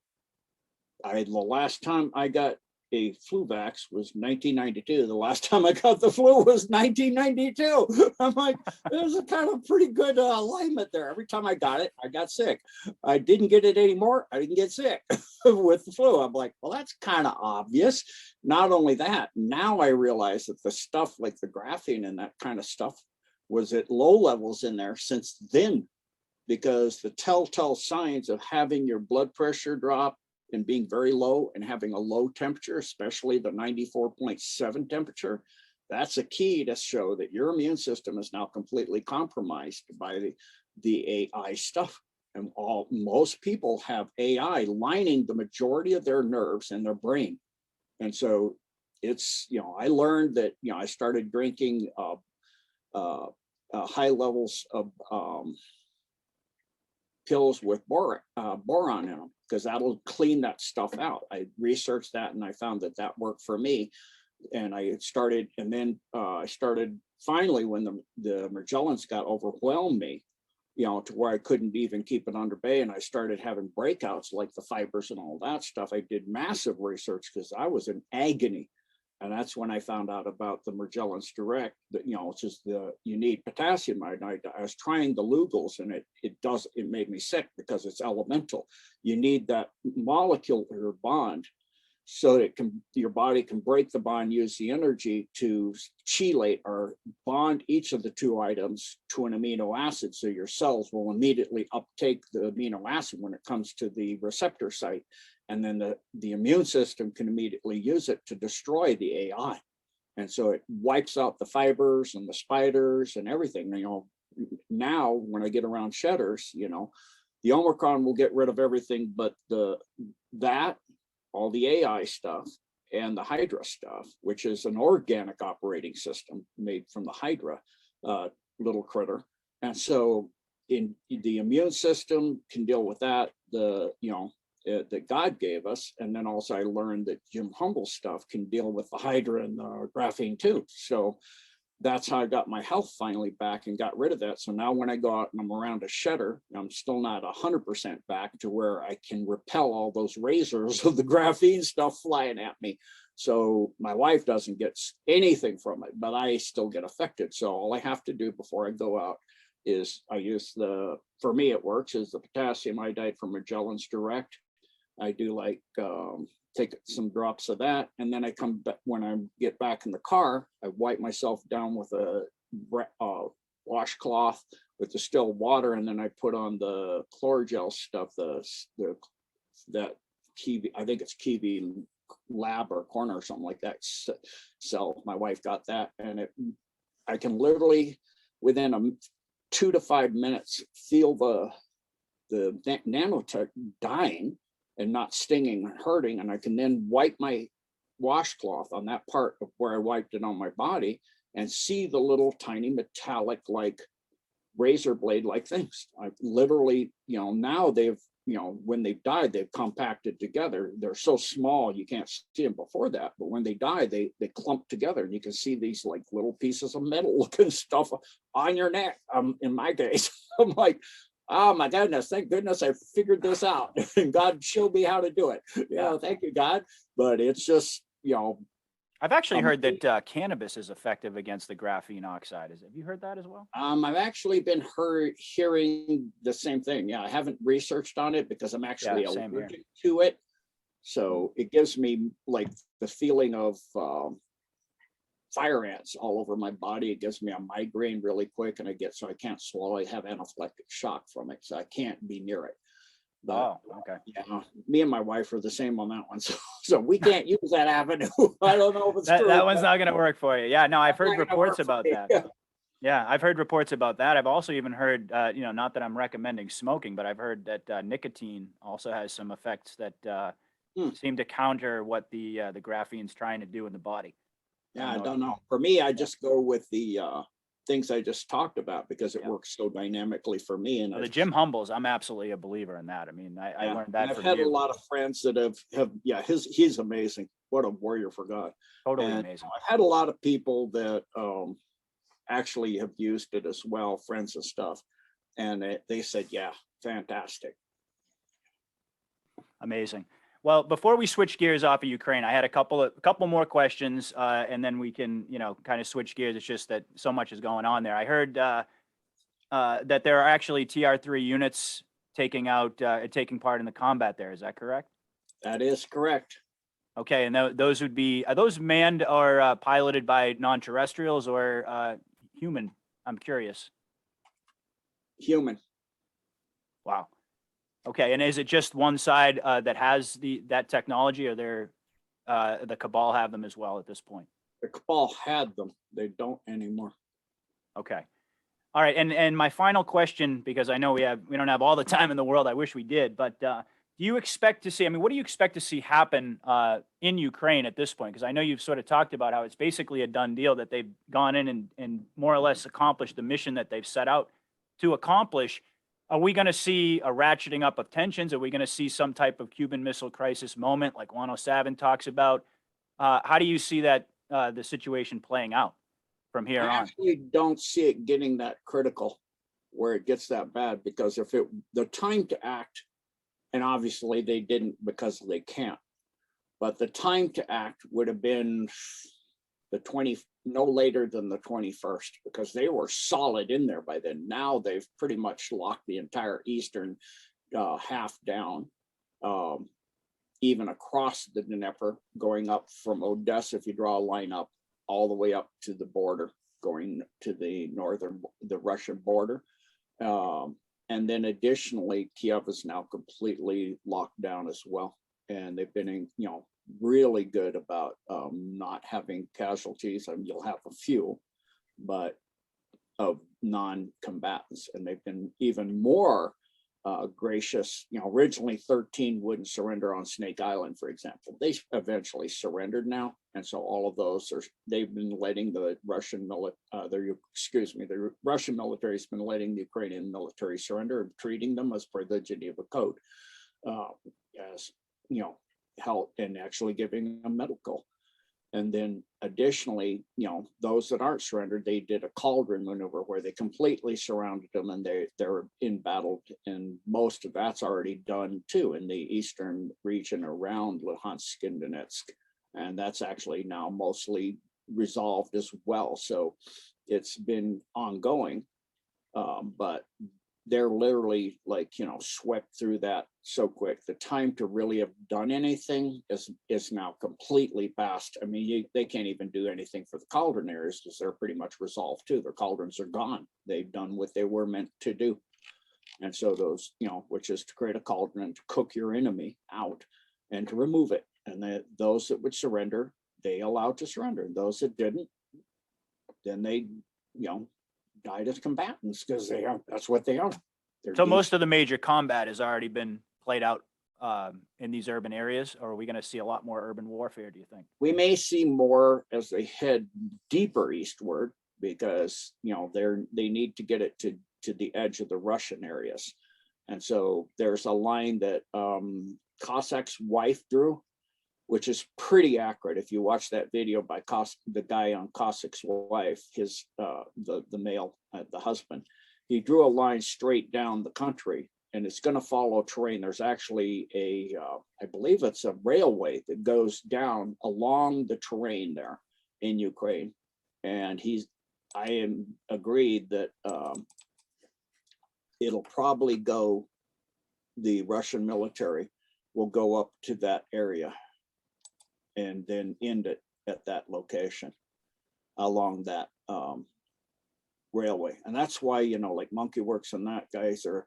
The last time I got a flu vax was 1992. The last time I got the flu was 1992. I'm like, there's a kind of pretty good alignment there. Every time I got it, I got sick. I didn't get it anymore. I didn't get sick with the flu. I'm like, well, that's kind of obvious. Not only that, now I realize that the stuff like the graphene and that kind of stuff was at low levels in there since then, because the telltale signs of having your blood pressure drop and being very low and having a low temperature, especially the 94.7 temperature, that's a key to show that your immune system is now completely compromised by the AI stuff. And most people have AI lining the majority of their nerves and their brain. And so it's, I learned that, I started drinking high levels of pills with boron in them, because that'll clean that stuff out. I researched that and I found that that worked for me. And I started, and then I started finally when the Magellans got overwhelmed me, you know, to where I couldn't even keep it under bay. And I started having breakouts like the fibers and all that stuff. I did massive research because I was in agony. And that's when I found out about the Magellan's Direct, that, you know, it's just you need potassium iodide. I was trying the Lugol's and it made me sick because it's elemental. You need that molecular bond so that your body can break the bond, use the energy to chelate or bond each of the two items to an amino acid. So your cells will immediately uptake the amino acid when it comes to the receptor site. And then the immune system can immediately use it to destroy the AI. And so it wipes out the fibers and the spiders and everything. You know, now when I get around shedders, you know, the Omicron will get rid of everything, but all the AI stuff and the Hydra stuff, which is an organic operating system made from the Hydra little critter. And so in the immune system can deal with that, that God gave us. And then also I learned that Jim Humble's stuff can deal with the Hydra and the graphene too. So that's how I got my health finally back and got rid of that. So now when I go out and I'm around a shedder, I'm still not 100% back to where I can repel all those razors of the graphene stuff flying at me. So my wife doesn't get anything from it, but I still get affected. So all I have to do before I go out is I use for me it works, is the potassium iodide from Magellan's Direct. I do like take some drops of that, and then I come back when I get back in the car. I wipe myself down with a washcloth with distilled water, and then I put on the Chlorogel stuff. That Kiwi, I think it's Kiwi Lab or Corner or something like that. So my wife got that, and I can literally within 2 to 5 minutes feel the nanotech dying and not stinging and hurting. And I can then wipe my washcloth on that part of where I wiped it on my body and see the little tiny metallic, like razor blade like things. I literally, you know, now they've, you know, when they died, they've compacted together. They're so small, you can't see them before that. But when they die, they clump together and you can see these like little pieces of metal looking stuff on your neck. In my case, I'm like, oh my goodness, thank goodness I figured this out. And God showed me how to do it. Yeah, thank you, God. But it's just, you know. I've actually heard that cannabis is effective against the graphene oxide. Have you heard that as well? I've actually been hearing the same thing. Yeah, I haven't researched on it because I'm actually allergic to it. So it gives me like the feeling of fire ants all over my body. It gives me a migraine really quick, and so I can't swallow. I have anaphylactic shock from it, so I can't be near it. But, okay. Yeah, me and my wife are the same on that one, so we can't use that avenue. I don't know if it's true. That one's not going to work for you. Yeah, no, I've heard reports about that. Yeah, I've heard reports about that. I've also even heard, not that I'm recommending smoking, but I've heard that nicotine also has some effects that seem to counter what the graphene's trying to do in the body. Yeah, I don't know. For me, I just go with the things I just talked about because it works so dynamically for me. And the Jim Humbles, I'm absolutely a believer in that. I mean, I learned that from you. I've had a lot of friends that have he's amazing. What a warrior for God. Totally amazing. I've had a lot of people that actually have used it as well, friends and stuff. And they said, yeah, fantastic. Amazing. Well, before we switch gears off of Ukraine, I had a couple more questions, and then we can, kind of switch gears. It's just that so much is going on there. I heard that there are actually TR3 units taking part in the combat there. Is that correct? That is correct. Okay, and those would be, are those manned or piloted by non-terrestrials or human? I'm curious. Human. Wow. Okay, and is it just one side that has that technology, or the Cabal have them as well at this point? The Cabal had them; they don't anymore. Okay, all right. And my final question, because I know we don't have all the time in the world. I wish we did, but do you expect to see? I mean, what do you expect to see happen in Ukraine at this point? Because I know you've sort of talked about how it's basically a done deal, that they've gone in and more or less accomplished the mission that they've set out to accomplish. Are we going to see a ratcheting up of tensions? Are we going to see some type of Cuban Missile Crisis moment like Juan O'Savin talks about? How do you see that the situation playing out from here I on? actually don't see it getting that critical where it gets that bad, because if the time to act, and obviously they didn't because they can't, but the time to act would have been no later than the 21st, because they were solid in there by then. Now they've pretty much locked the entire eastern half down, even across the Dnieper, going up from Odessa, if you draw a line up, all the way up to the border, going to the Russian border. And then additionally, Kiev is now completely locked down as well. And they've been, really good about not having casualties. I mean, you'll have a few, but of non-combatants. And they've been even more gracious. Originally 13 wouldn't surrender on Snake Island, for example. They eventually surrendered now. And so all of those they've been letting the Russian military has been letting the Ukrainian military surrender and treating them as per the Geneva Code, as help, and actually giving them medical. And then additionally, those that aren't surrendered, they did a cauldron maneuver where they completely surrounded them, and they're in battle. And most of that's already done too in the eastern region around Luhansk and Donetsk. And that's actually now mostly resolved as well. So it's been ongoing, but they're literally swept through that so quick. The time to really have done anything is now completely past. I mean, they can't even do anything for the cauldron areas because they're pretty much resolved too. Their cauldrons are gone. They've done what they were meant to do. And so those, which is to create a cauldron and to cook your enemy out and to remove it. And those that would surrender, they allowed to surrender. And those that didn't, then they, died as combatants, because that's what they are. So most of the major combat has already been played out in these urban areas, or are we going to see a lot more urban warfare, do you think? We may see more as they head deeper eastward, because they need to get it to the edge of the Russian areas. And so there's a line that Cossack's wife drew, which is pretty accurate. If you watch that video by the guy on Cossack's wife, his the male, the husband, he drew a line straight down the country, and it's going to follow terrain. There's actually I believe it's a railway that goes down along the terrain there in Ukraine. And I am agreed that it'll probably the Russian military will go up to that area and then end it at that location along that railway. And that's why, like Monkey Works and that guys are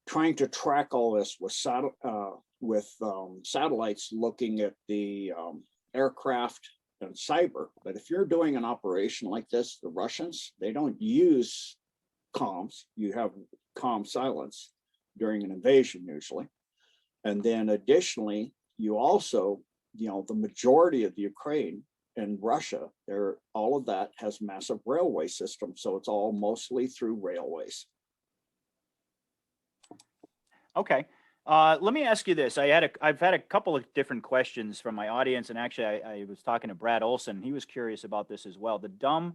trying to track all this with satellites looking at the aircraft and cyber. But if you're doing an operation like this, the Russians, they don't use comms. You have comm silence during an invasion usually. And then additionally, you also, the majority of the Ukraine and Russia, all of that has massive railway systems. So it's all mostly through railways. Okay. Let me ask you this. I've had a couple of different questions from my audience, and actually I was talking to Brad Olson. He was curious about this as well. The dome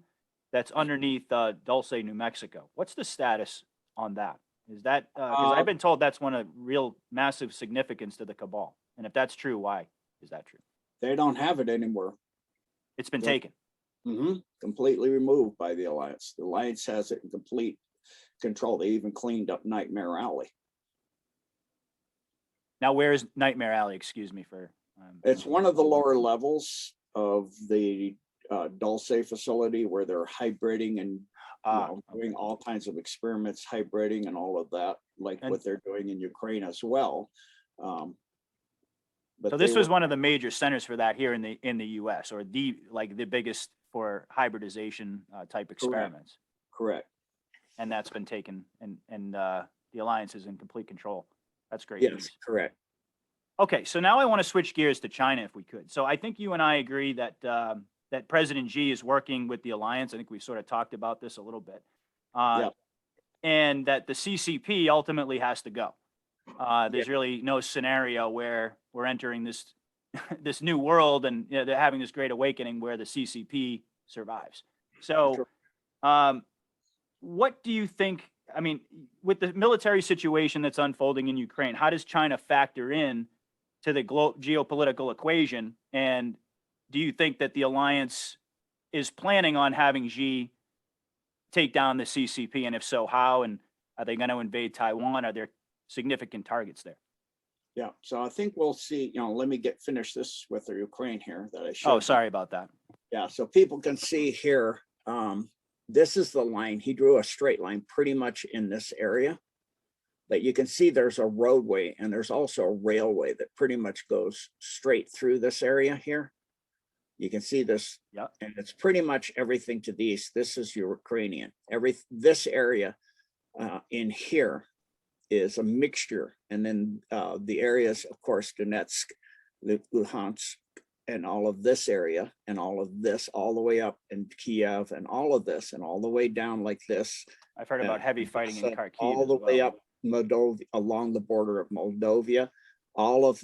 that's underneath Dulce, New Mexico. What's the status on that? Is that, because I've been told that's one of real massive significance to the cabal. And if that's true, why is that true? They don't have it anymore. It's been taken. Completely removed by the Alliance. The Alliance has it in complete control. They even cleaned up Nightmare Alley. Now, where is Nightmare Alley? Excuse me for. It's one of the lower levels of the Dulce facility where they're hybriding and doing all kinds of experiments, hybriding and all of that, like what they're doing in Ukraine as well. But so this was one of the major centers for that here in the U.S., or the biggest for hybridization type experiments. Correct. And that's been taken, and the Alliance is in complete control. That's great. Yes, news. correct. Okay, so now I want to switch gears to China, if we could. So I think you and I agree that that President Xi is working with the Alliance. I think we sort of talked about this a little bit. Yeah. and that the CCP ultimately has to go. There's really no scenario where we're entering this this new world and they're having this great awakening where the CCP survives. So, what do you think? I mean, with the military situation that's unfolding in Ukraine, how does China factor in to the geopolitical equation? And do you think that the alliance is planning on having Xi take down the CCP? And if so, how? And are they going to invade Taiwan? Are there significant targets there? Yeah, so I think we'll see, let me finish this with the Ukraine here that I showed. Oh, sorry about that. Yeah, so people can see here, this is the line. He drew a straight line pretty much in this area. But you can see there's a roadway and there's also a railway that pretty much goes straight through this area here. You can see this, and it's pretty much everything to the east. This is Ukrainian. This area in here is a mixture, and then the areas, of course, Donetsk, Luhansk, and all of this area, and all of this, all the way up in Kiev, and all of this, and all the way down like this. I've heard about heavy fighting in Kharkiv. All the way up Moldova, along the border of Moldova, all of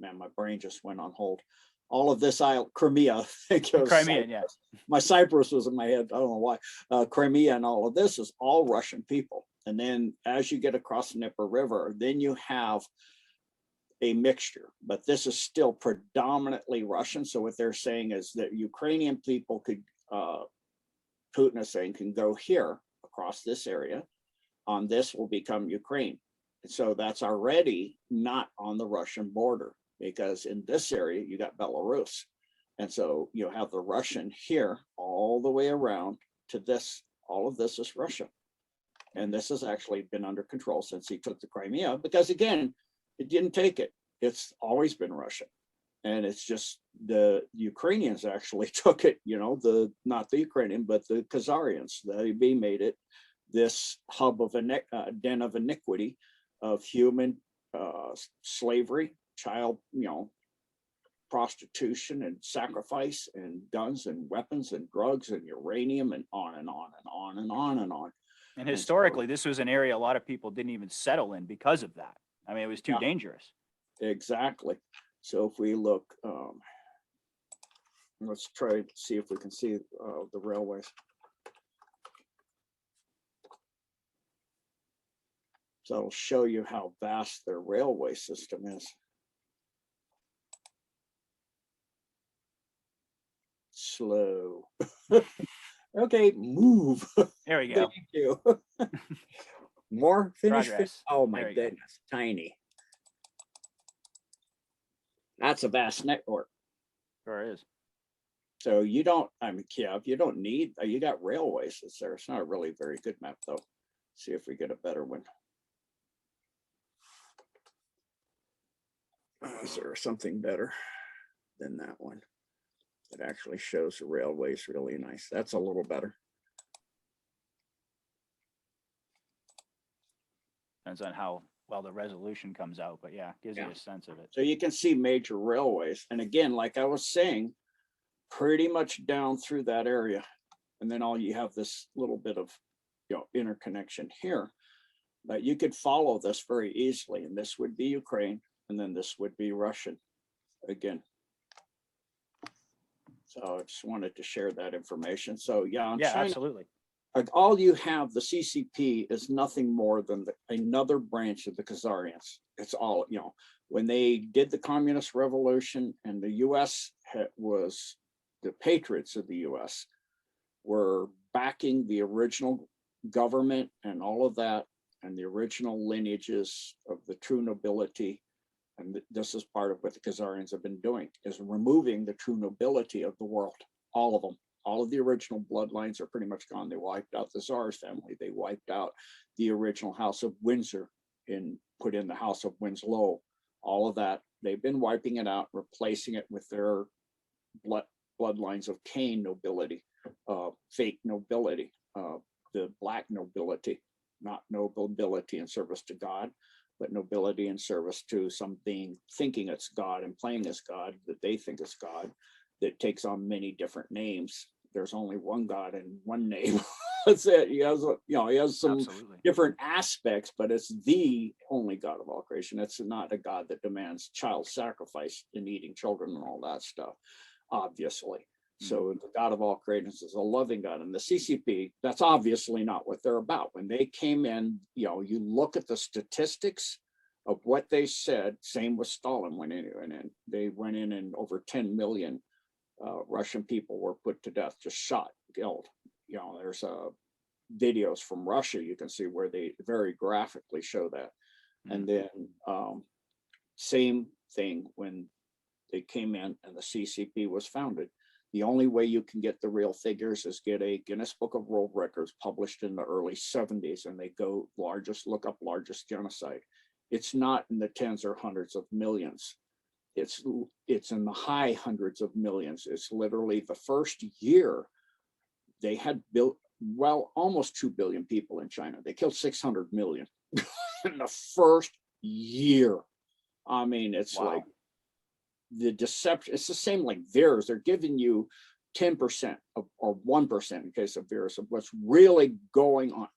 man, my brain just went on hold. All of this Crimea, Crimea, yeah. My Cyprus was in my head. I don't know why. Crimea and all of this is all Russian people. And then as you get across the Dnieper River, then you have a mixture, but this is still predominantly Russian. So what they're saying is that Ukrainian people could, Putin is saying, can go here across this area. On this will become Ukraine. And so that's already not on the Russian border, because in this area, you got Belarus. And so you have the Russian here all the way around to this. All of this is Russia. And this has actually been under control since he took the Crimea, because again, it didn't take it. It's always been Russia. And it's just the Ukrainians actually took it, not the Ukrainian, but the Khazarians. They made it this hub of a den of iniquity, of human slavery, child, prostitution and sacrifice and guns and weapons and drugs and uranium and on and on and on and on and on. And historically, this was an area a lot of people didn't even settle in because of that. I mean, it was too dangerous. Exactly. So if we look, let's try to see if we can see the railways. So it'll show you how vast their railway system is. Slow. Okay, move. There we go. Thank you. More finish. Oh my goodness, tiny. That's a vast network. Sure is. So you don't, Kiev, you don't need, you got railways. It's there. It's not a really very good map though. See if we get a better one. Is there something better than that one? It actually shows the railways really nice. That's a little better. Depends on how well the resolution comes out, but yeah, gives you a sense of it. So you can see major railways. And again, like I was saying, pretty much down through that area. And then all you have this little bit of, interconnection here. But you could follow this very easily. And this would be Ukraine. And then this would be Russian again. So I just wanted to share that information. So yeah, China, absolutely. Like all you have, the CCP is nothing more than another branch of the Khazarians. It's all, when they did the communist revolution and the US was, the patriots of the US were backing the original government and all of that, and the original lineages of the true nobility. And this is part of what the Khazarians have been doing, is removing the true nobility of the world, all of them. All of the original bloodlines are pretty much gone. They wiped out the Tsar's family. They wiped out the original House of Windsor and put in the House of Winslow. All of that, they've been wiping it out, replacing it with their bloodlines of Cain nobility, fake nobility, the black nobility, not nobility in service to God, but nobility in service to something thinking it's God and playing as God, that they think is God, that takes on many different names. there's only one God and one name. That's it. He has, he has some Absolutely. different aspects, but it's the only God of all creation. It's not a God that demands child sacrifice and eating children and all that stuff, obviously. So the God of all creators is a loving God. And the CCP, that's obviously not what they're about. When they came in, you look at the statistics of what they said, same with Stalin went in, and they went in and over 10 million Russian people were put to death, just shot, killed. There's videos from Russia, you can see where they very graphically show that. And then same thing when they came in and the CCP was founded. The only way you can get the real figures is get a Guinness Book of World Records published in the early 70s, and they go look up largest genocide. It's not in the tens or hundreds of millions. It's in the high hundreds of millions. It's literally the first year they had built, almost 2 billion people in China. They killed 600 million in the first year. I mean, it's like the deception. It's the same like virus. They're giving you 10% or 1% in case of virus of what's really going on.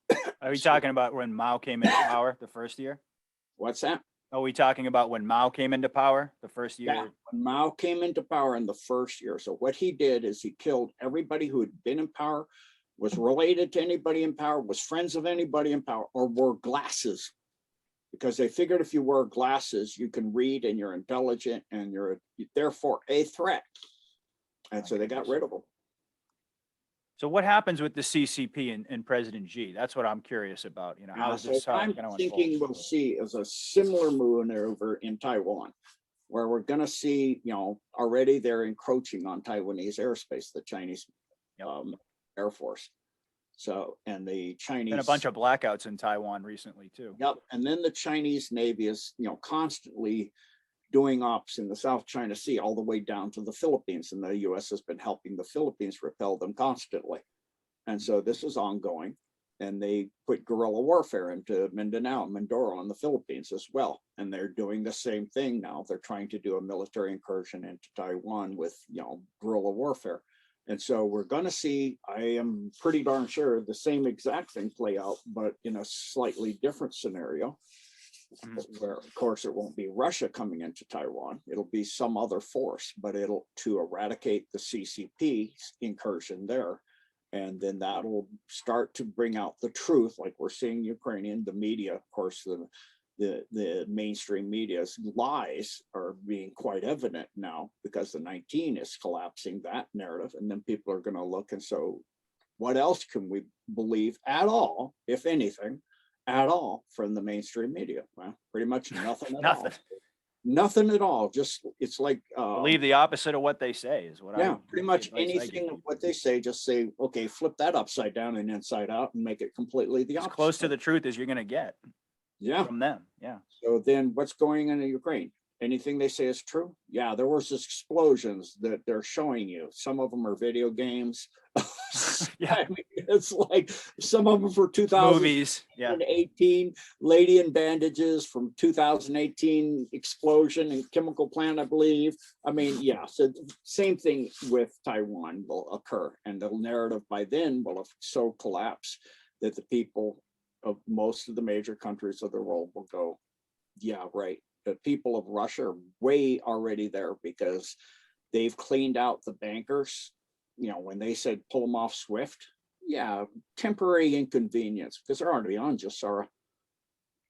Are we talking about when Mao came into power the first year? What's that? Are we talking about when Mao came into power the first year? Yeah, when Mao came into power in the first year. So what he did is he killed everybody who had been in power, was related to anybody in power, was friends of anybody in power, or wore glasses. Because they figured if you wear glasses, you can read and you're intelligent and you're therefore a threat. And so they got rid of them. So what happens with the CCP and President Xi? That's what I'm curious about. How is this? I'm thinking we'll see is a similar move over in Taiwan, where we're going to see, already they're encroaching on Taiwanese airspace, the Chinese Air Force. So, and the Chinese. Been a bunch of blackouts in Taiwan recently too. Yep. And then the Chinese Navy is, constantly doing ops in the South China Sea all the way down to the Philippines. And the US has been helping the Philippines repel them constantly. And so this is ongoing. And they put guerrilla warfare into Mindanao, Mindoro, and the Philippines as well. And they're doing the same thing now. They're trying to do a military incursion into Taiwan with, guerrilla warfare. And so we're going to see, I am pretty darn sure, the same exact thing play out, but in a slightly different scenario, where, of course, it won't be Russia coming into Taiwan. It'll be some other force, but it'll to eradicate the CCP incursion there. And then that'll start to bring out the truth, like we're seeing Ukrainian, the media, of course, the mainstream media's lies are being quite evident now because the 19 is collapsing that narrative. And then people are going to look. And so what else can we believe at all, if anything, at all from the mainstream media? Well, pretty much nothing at all. Nothing at all. Just, it's like believe the opposite of what they say is what pretty much anything of what they say, just say, okay, flip that upside down and inside out and make it completely the opposite. As close to the truth as you're going to get. Yeah. From them. Yeah. So then what's going on in Ukraine? Anything they say is true? Yeah, there was explosions that they're showing you. Some of them are video games. Yeah. I mean, it's like some of them for 2018, lady in bandages from 2018 explosion and chemical plant, I believe. I mean, yeah, so same thing with Taiwan will occur. And the narrative by then will have so collapsed that the people of most of the major countries of the world will go, yeah, right. The people of Russia are way already there because they've cleaned out the bankers. When they said pull them off SWIFT, yeah, temporary inconvenience because they're already on Jasara.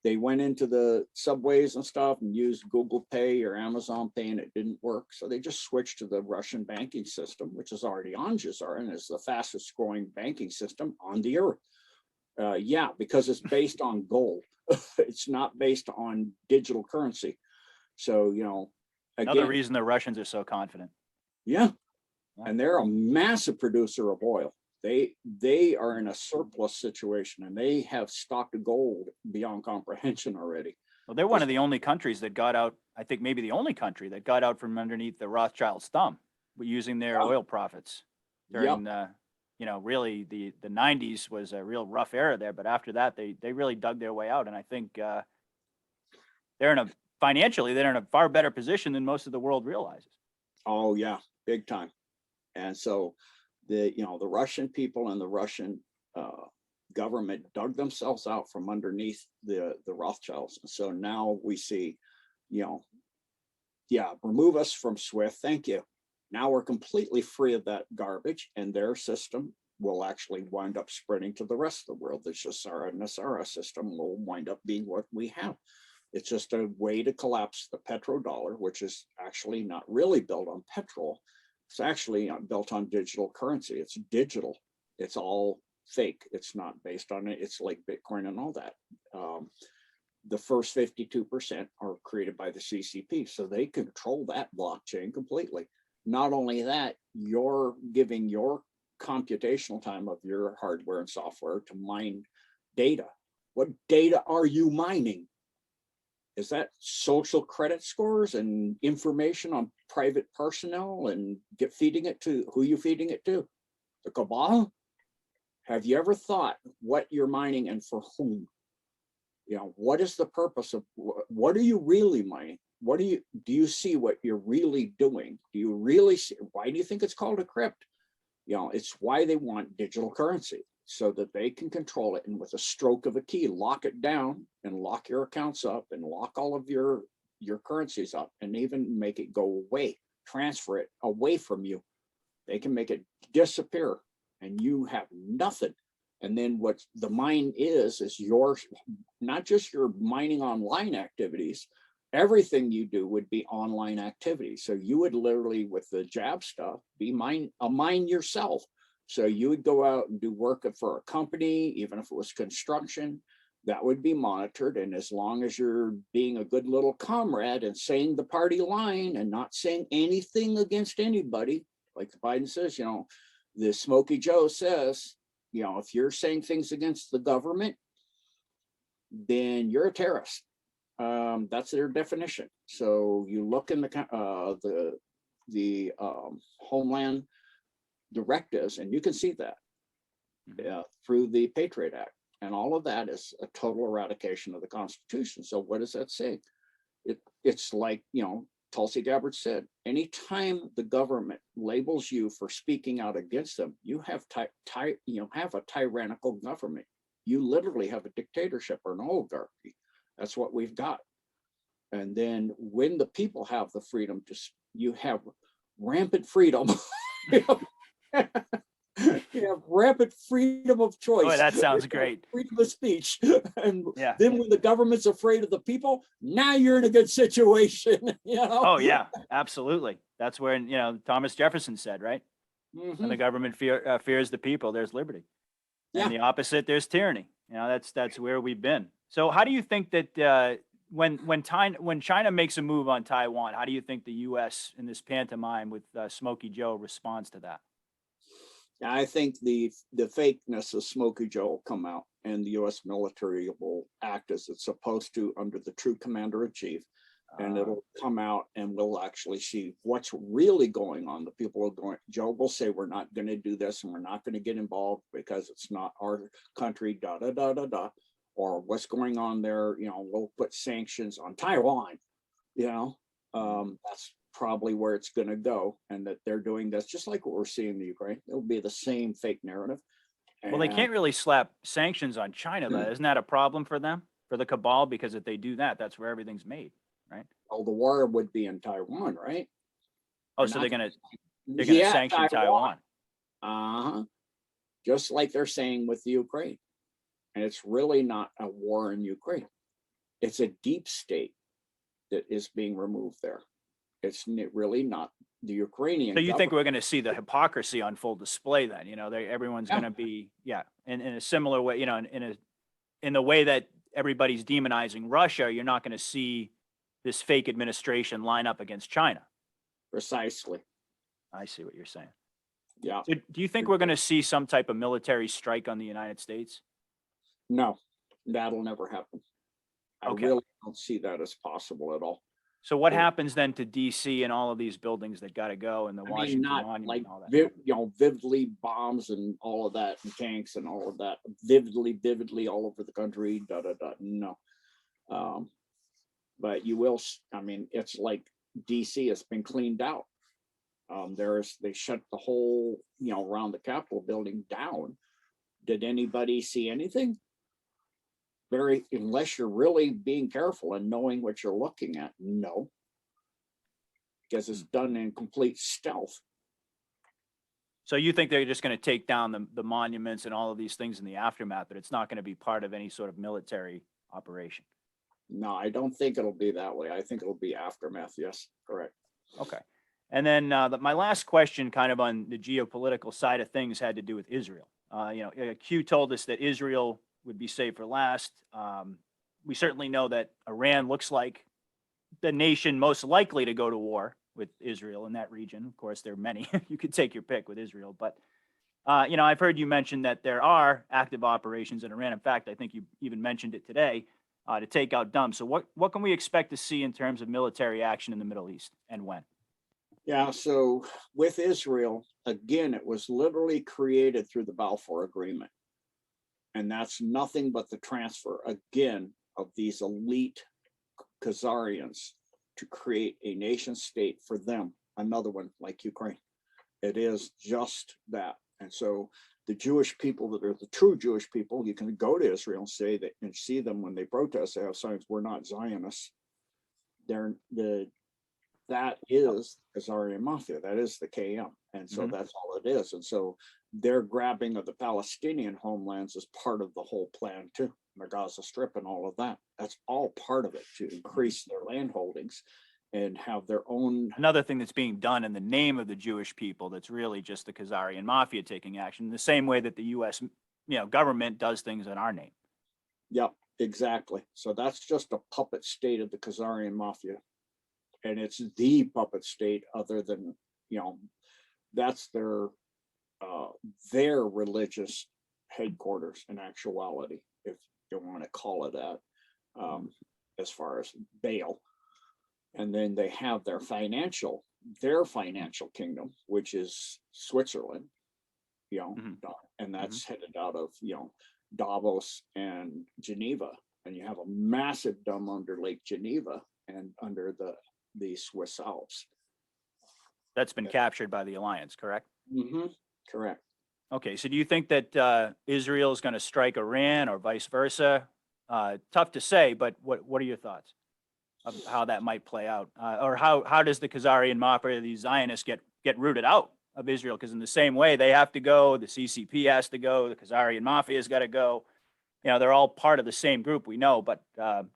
They went into the subways and stuff and used Google Pay or Amazon Pay and it didn't work. So they just switched to the Russian banking system, which is already on Jasara and is the fastest growing banking system on the earth. Yeah, because it's based on gold. It's not based on digital currency. So, again, another reason the Russians are so confident. Yeah. And they're a massive producer of oil. They are in a surplus situation and they have stocked gold beyond comprehension already. Well, they're one of the only countries that got out, I think maybe the only country that got out from underneath the Rothschild's thumb using their oil profits during really the 90s was a real rough era there, but after that they really dug their way out, and I think financially they're in a far better position than most of the world realizes. Oh yeah, big time. And so the Russian people and the Russian government dug themselves out from underneath the Rothschilds. And so now we see, yeah, remove us from SWIFT. Thank you. Now we're completely free of that garbage, and their system will actually wind up spreading to the rest of the world. The Shasara Nasara system will wind up being what we have. It's just a way to collapse the petrodollar, which is actually not really built on petrol. It's actually built on digital currency. It's digital. It's all fake. It's not based on it. It's like Bitcoin and all that. The first 52% are created by the CCP, so they control that blockchain completely. Not only that, you're giving your computational time of your hardware and software to mine data. What data are you mining? Is that social credit scores and information on private personnel, and feeding it to who you feeding it to? The cabal? Have you ever thought what you're mining and for whom? What is the purpose of what are you really mining? Do you see what you're really doing? Do you really see? Why do you think it's called a crypt? It's why they want digital currency, so that they can control it and with a stroke of a key, lock it down and lock your accounts up and lock all of your currencies up, and even make it go away, transfer it away from you. They can make it disappear and you have nothing. And then what the mine is your, not just your mining online activities, everything you do would be online activity. So you would literally, with the jab stuff, be mine yourself. So you would go out and do work for a company, even if it was construction, that would be monitored. And as long as you're being a good little comrade and saying the party line and not saying anything against anybody, like Biden says, the Smokey Joe says, if you're saying things against the government, then you're a terrorist. That's their definition. So you look in the Homeland directives, and you can see that through the Patriot Act, and all of that is a total eradication of the Constitution. So what does that say? It's like, Tulsi Gabbard said, anytime the government labels you for speaking out against them, you have a tyrannical government. You literally have a dictatorship or an oligarchy. That's what we've got. And then when the people have the freedom you have rampant freedom. You have rampant freedom of choice. Boy, that sounds great. Freedom of speech. And yeah. Then when the government's afraid of the people, now you're in a good situation. Oh yeah, absolutely. That's where, Thomas Jefferson said, right? Mm-hmm. When the government fears the people, there's liberty. And the opposite, there's tyranny. That's where we've been. So how do you think that when China makes a move on Taiwan, how do you think the U.S. in this pantomime with Smokey Joe responds to that? I think the fakeness of Smokey Joe will come out, and the U.S. military will act as it's supposed to under the true commander-in-chief, and it'll come out, and we'll actually see what's really going on. The people are going. Joe will say, "We're not going to do this, and we're not going to get involved because it's not our country." Da da da da da. Or what's going on there? We'll put sanctions on Taiwan. That's probably where it's going to go, and that they're doing this just like what we're seeing in the Ukraine. It'll be the same fake narrative. Well, they can't really slap sanctions on China, though. Isn't that a problem for them, for the cabal? Because if they do that, that's where everything's made, right? Well, the war would be in Taiwan, right? Oh, so they're gonna sanction Taiwan. Just like they're saying with the Ukraine. And it's really not a war in Ukraine. It's a deep state that is being removed there. It's really not the Ukrainian. So you think we're going to see the hypocrisy on full display then? Everyone's going to be, in a similar way, in the way that everybody's demonizing Russia, you're not going to see this fake administration line up against China. Precisely. I see what you're saying. Yeah. So do you think we're going to see some type of military strike on the United States? No, that'll never happen. I really don't see that as possible at all. So what happens then to DC and all of these buildings that got to go, and the Washington Monument like, and all that? Vividly bombs and all of that, and tanks and all of that, vividly all over the country, da da da. No, but you will. It's like DC has been cleaned out. They shut the whole, around the Capitol building down. Did anybody see anything? Unless you're really being careful and knowing what you're looking at. No, because it's done in complete stealth. So you think they're just going to take down the monuments and all of these things in the aftermath, but it's not going to be part of any sort of military operation? No, I don't think it'll be that way. I think it'll be aftermath. Yes, correct. Okay. And then my last question, kind of on the geopolitical side of things, had to do with Israel. Q told us that Israel would be saved for last. We certainly know that Iran looks like the nation most likely to go to war with Israel in that region. Of course, there are many. You could take your pick with Israel. But, I've heard you mention that there are active operations in Iran. In fact, I think you even mentioned it today, to take out dumps. So what can we expect to see in terms of military action in the Middle East, and when? Yeah, so with Israel, again, it was literally created through the Balfour Agreement. And that's nothing but the transfer, again, of these elite Khazarians to create a nation state for them, another one like Ukraine. It is just that. And so the Jewish people that are the true Jewish people, you can go to Israel and say that and see them when they protest, they have signs, we're not Zionists. That is Khazarian Mafia, that is the KM. And so that's all it is. And so their grabbing of the Palestinian homelands is part of the whole plan too. The Gaza Strip and all of that. That's all part of it, to increase their land holdings and have their own. Another thing that's being done in the name of the Jewish people, that's really just the Khazarian Mafia taking action, the same way that the U.S. Government does things in our name. Yep, exactly. So that's just a puppet state of the Khazarian Mafia. And it's the puppet state, other than, that's their religious headquarters in actuality, if you want to call it that, as far as Baal. And then they have their financial kingdom, which is Switzerland, and that's headed out of, Davos and Geneva. And you have a massive dam under Lake Geneva and under the Swiss Alps. That's been captured by the alliance, correct? Correct. Okay, so do you think that Israel is going to strike Iran or vice versa? Tough to say, but what are your thoughts of how that might play out? Or how does the Khazarian Mafia, these Zionists, get rooted out of Israel? Because in the same way, they have to go, the CCP has to go, the Khazarian Mafia's got to go. They're all part of the same group, we know, but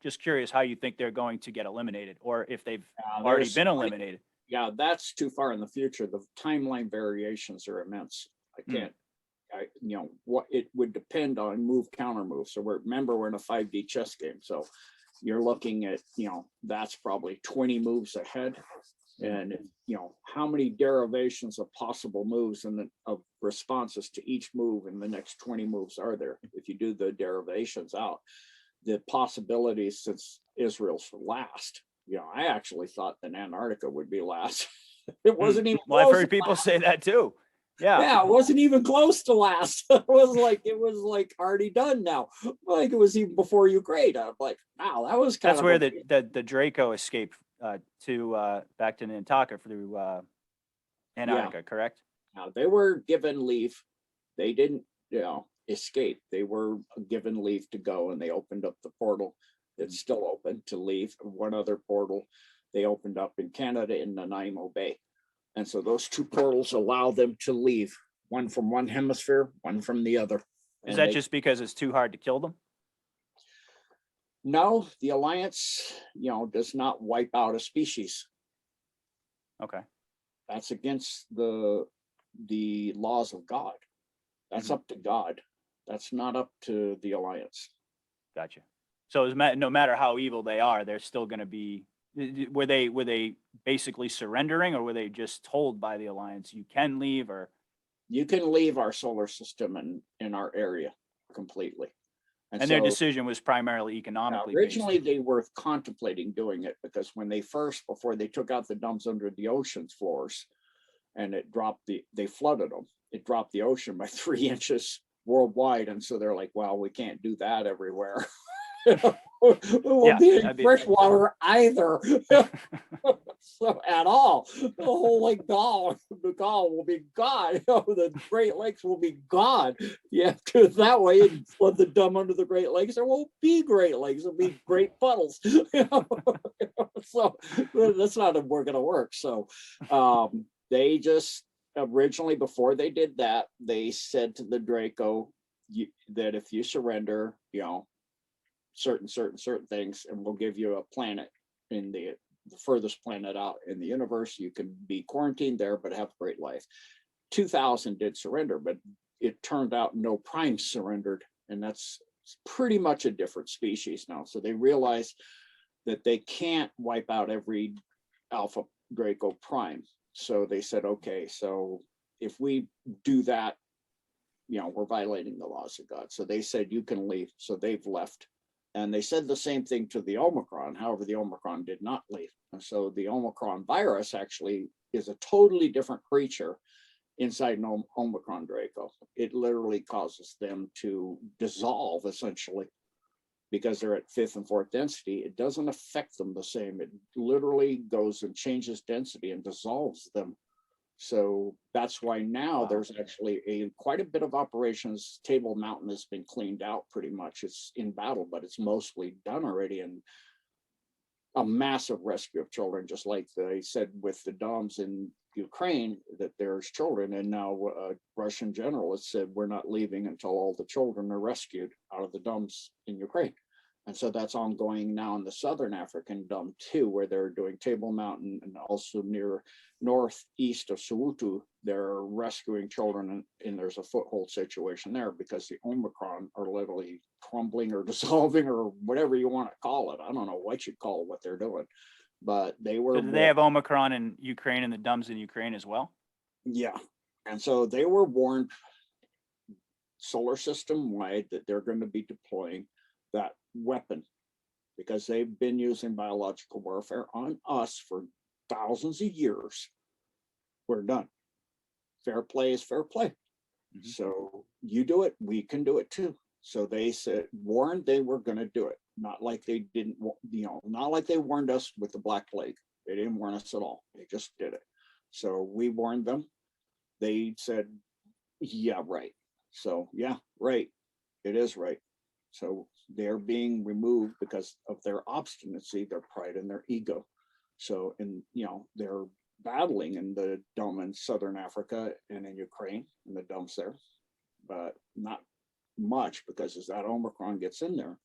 just curious how you think they're going to get eliminated, or if they've already been eliminated. Yeah, that's too far in the future. The timeline variations are immense. What it would depend on move, counter move. So remember, we're in a 5D chess game. So you're looking at, that's probably 20 moves ahead. And, how many derivations of possible moves and of responses to each move in the next 20 moves are there? If you do the derivations out, the possibilities, since Israel's last, I actually thought that Antarctica would be last. It wasn't even well, I've heard people say that too. Yeah, it wasn't even close to last. It was like already done now. Like it was even before Ukraine. I'm like, wow, that was kind of. That's where the Draco escaped to back to Nantucket through Antarctica, correct? Now they were given leave. They didn't, escape. They were given leave to go, and they opened up the portal. It's still open to leave. One other portal they opened up in Canada in Nanaimo Bay. And so those two portals allow them to leave, one from one hemisphere, one from the other. Is that just because it's too hard to kill them? No, the alliance, does not wipe out a species. Okay. That's against the laws of God. That's up to God. That's not up to the alliance. Gotcha. So no matter how evil they are, they're still going to be. Were they basically surrendering, or were they just told by the alliance you can leave? Or you can leave our solar system and in our area completely. And so, their decision was primarily economically originally based. They were contemplating doing it, because when before they took out the dumps under the ocean's floors, and they flooded them, it dropped the ocean by 3 inches worldwide. And so they're like, well, we can't do that everywhere. It won't be in fresh water either. So at all, the whole Lake Gall will be gone. The Great Lakes will be gone. You have to that way and flood the dam under the Great Lakes. There won't be Great Lakes. It'll be great puddles. So that's not going to work. So they just originally, before they did that, they said to the Draco that if you surrender, certain things, and we'll give you a planet in the furthest planet out in the universe. You can be quarantined there, but have a great life. 2000 did surrender, but it turned out no primes surrendered, and that's pretty much a different species now. So they realized that they can't wipe out every Alpha Draco prime. So they said, okay, so if we do that, we're violating the laws of God. So they said, you can leave. So they've left. And they said the same thing to the Omicron. However, the Omicron did not leave. And so the Omicron virus actually is a totally different creature inside an Omicron Draco. It literally causes them to dissolve, essentially, because they're at 5th and 4th density. It doesn't affect them the same. It literally goes and changes density and dissolves them. So that's why now there's actually quite a bit of operations. Table Mountain has been cleaned out pretty much. It's in battle, but it's mostly done already. And a massive rescue of children, just like they said with the DOMs in Ukraine, that there's children. And now a Russian general has said, we're not leaving until all the children are rescued out of the DOMs in Ukraine. And so that's ongoing now in the Southern African DOM too, where they're doing Table Mountain, and also near northeast of Soweto, they're rescuing children, and there's a foothold situation there because the Omicron are literally crumbling or dissolving or whatever you want to call it. I don't know what you call what they're doing, but they were. So do they have Omicron in Ukraine and the DOMs in Ukraine as well? Yeah. And so they were warned solar system wide that they're going to be deploying that weapon because they've been using biological warfare on us for thousands of years. We're done. Fair play is fair play. Mm-hmm. So you do it, we can do it too. So they said, warned they were going to do it. Not like they didn't, not like they warned us with the Black Plague. They didn't warn us at all. They just did it. So we warned them. They said, yeah, right. So yeah, right. It is right. So they're being removed because of their obstinacy, their pride, and their ego. So, and they're battling in the DOM in Southern Africa and in Ukraine, and the DOMs there, but not much, because as that Omicron gets in there,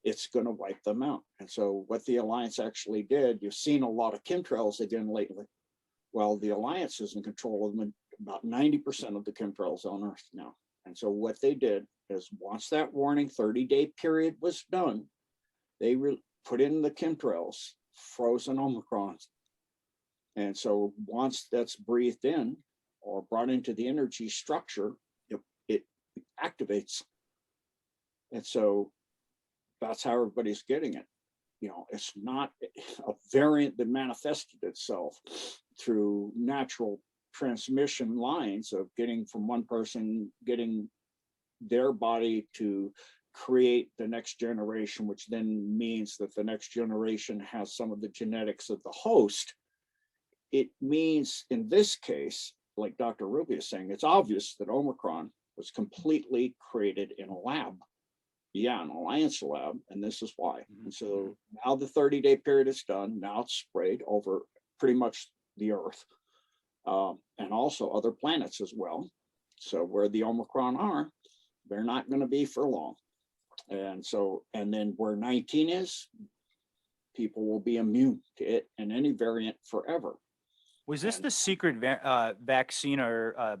it's going to wipe them out. And so what the Alliance actually did, you've seen a lot of chemtrails again lately. Well, the Alliance is in control of about 90% of the chemtrails on Earth now. And so what they did is, once that warning 30-day period was done, they put in the chemtrails, frozen Omicrons. And so once that's breathed in or brought into the energy structure, it activates. And so that's how everybody's getting it. It's not a variant that manifested itself through natural transmission lines of getting from one person, getting their body to create the next generation, which then means that the next generation has some of the genetics of the host. It means, in this case, like Dr. Ruby is saying, it's obvious that Omicron was completely created in a lab. Yeah, an Alliance lab, and this is why. And so now the 30-day period is done. Now it's sprayed over pretty much the Earth, and also other planets as well. So where the Omicron are, they're not going to be for long. And so, and then where 19 is, people will be immune to it and any variant forever. Was this the secret vaccine or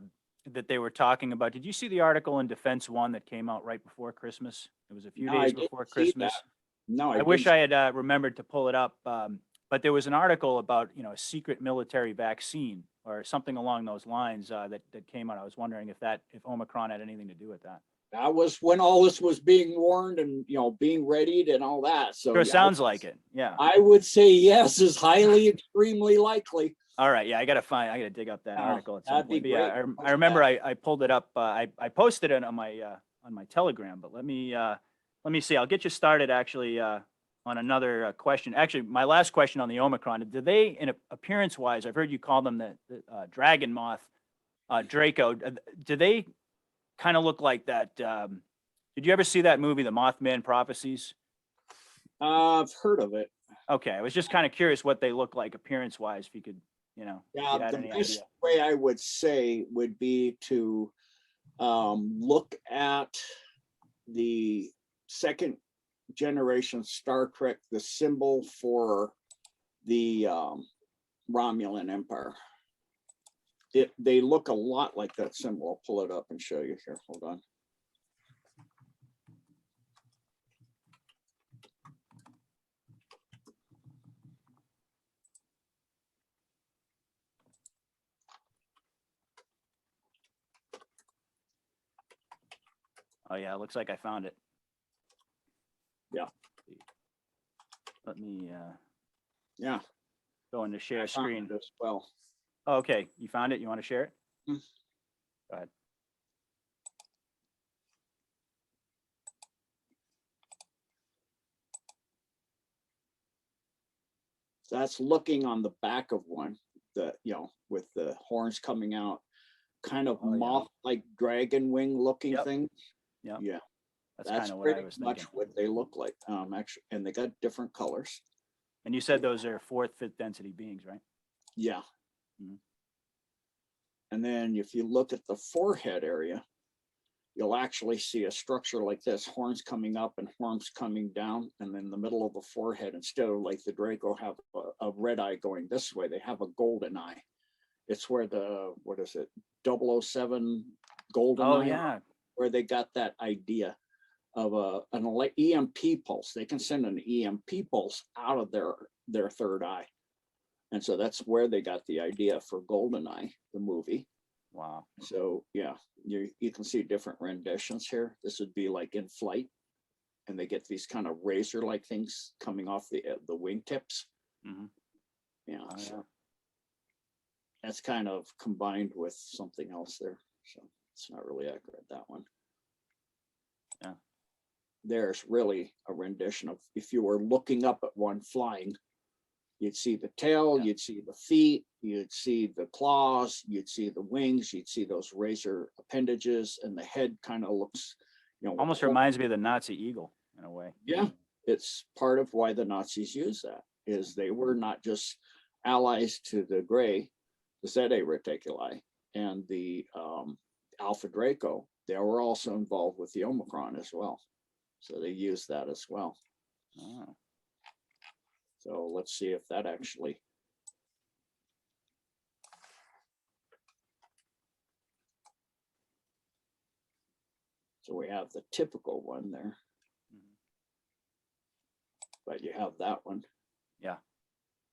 that they were talking about? Did you see the article in Defense One that came out right before Christmas? It was a few days before Christmas. No, I wish I had remembered to pull it up, but there was an article about a secret military vaccine or something along those lines that came out. I was wondering if Omicron had anything to do with that. That was when all this was being warned and being readied and all that. So it sounds like it. Yeah, I would say yes is highly, extremely likely. All right, yeah, I gotta dig up that article at some point. Yeah, I remember I pulled it up. I posted it on my Telegram, but let me see. I'll get you started actually on another question. Actually, my last question on the Omicron, do they, in appearance wise, I've heard you call them the dragon moth, Draco. Do they kind of look like that? Did you ever see that movie, The Mothman Prophecies? I've heard of it. Okay, I was just kind of curious what they look like appearance wise, if you could, if Yeah, you had the any best idea. way I would say would be to look at the second generation Star Trek, the symbol for the Romulan Empire. They look a lot like that symbol. I'll pull it up and show you here. Hold on. Oh yeah, it looks like I found it. Yeah. Let me Yeah. go into share screen as well. Oh, okay, you found it. You want to share it? Mm. Go ahead. That's looking on the back of one, with the horns coming out, kind of Oh, yeah. moth-like dragon wing looking Yep. thing. Yep. Yeah, That's that's kind of what I pretty was much thinking. what they look like. Actually, and they got different colors. And you said those are fourth, fifth density beings, right? Yeah. Mhm. And then if you look at the forehead area, you'll actually see a structure like this, horns coming up and horns coming down. And then the middle of the forehead, instead of like the Draco have a red eye going this way, they have a golden eye. It's where the, what is it, 007 golden Oh eye, yeah. where they got that idea of an EMP pulse. They can send an EMP pulse out of their third eye. And so that's where they got the idea for Goldeneye, the movie. Wow. So yeah, you can see different renditions here. This would be like in flight, and they get these kind of razor-like things coming off the wingtips. Mm-hmm. Yeah, Oh, so yeah. that's kind of combined with something else there. So it's not really accurate, that one. Yeah. There's really a rendition of, if you were looking up at one flying, you'd see the tail, Yeah. you'd see the feet, you'd see the claws, you'd see the wings, you'd see those razor appendages, and the head kind of looks, Almost reminds me of the Nazi eagle in a way. Yeah, it's part of why the Nazis used that, is they were not just allies to the gray, the Zeta Reticuli, and the Alpha Draco. They were also involved with the Omicron as well. So they used that as well. Oh. So let's see if that actually. So we have the typical one there, but you have that one. Yeah.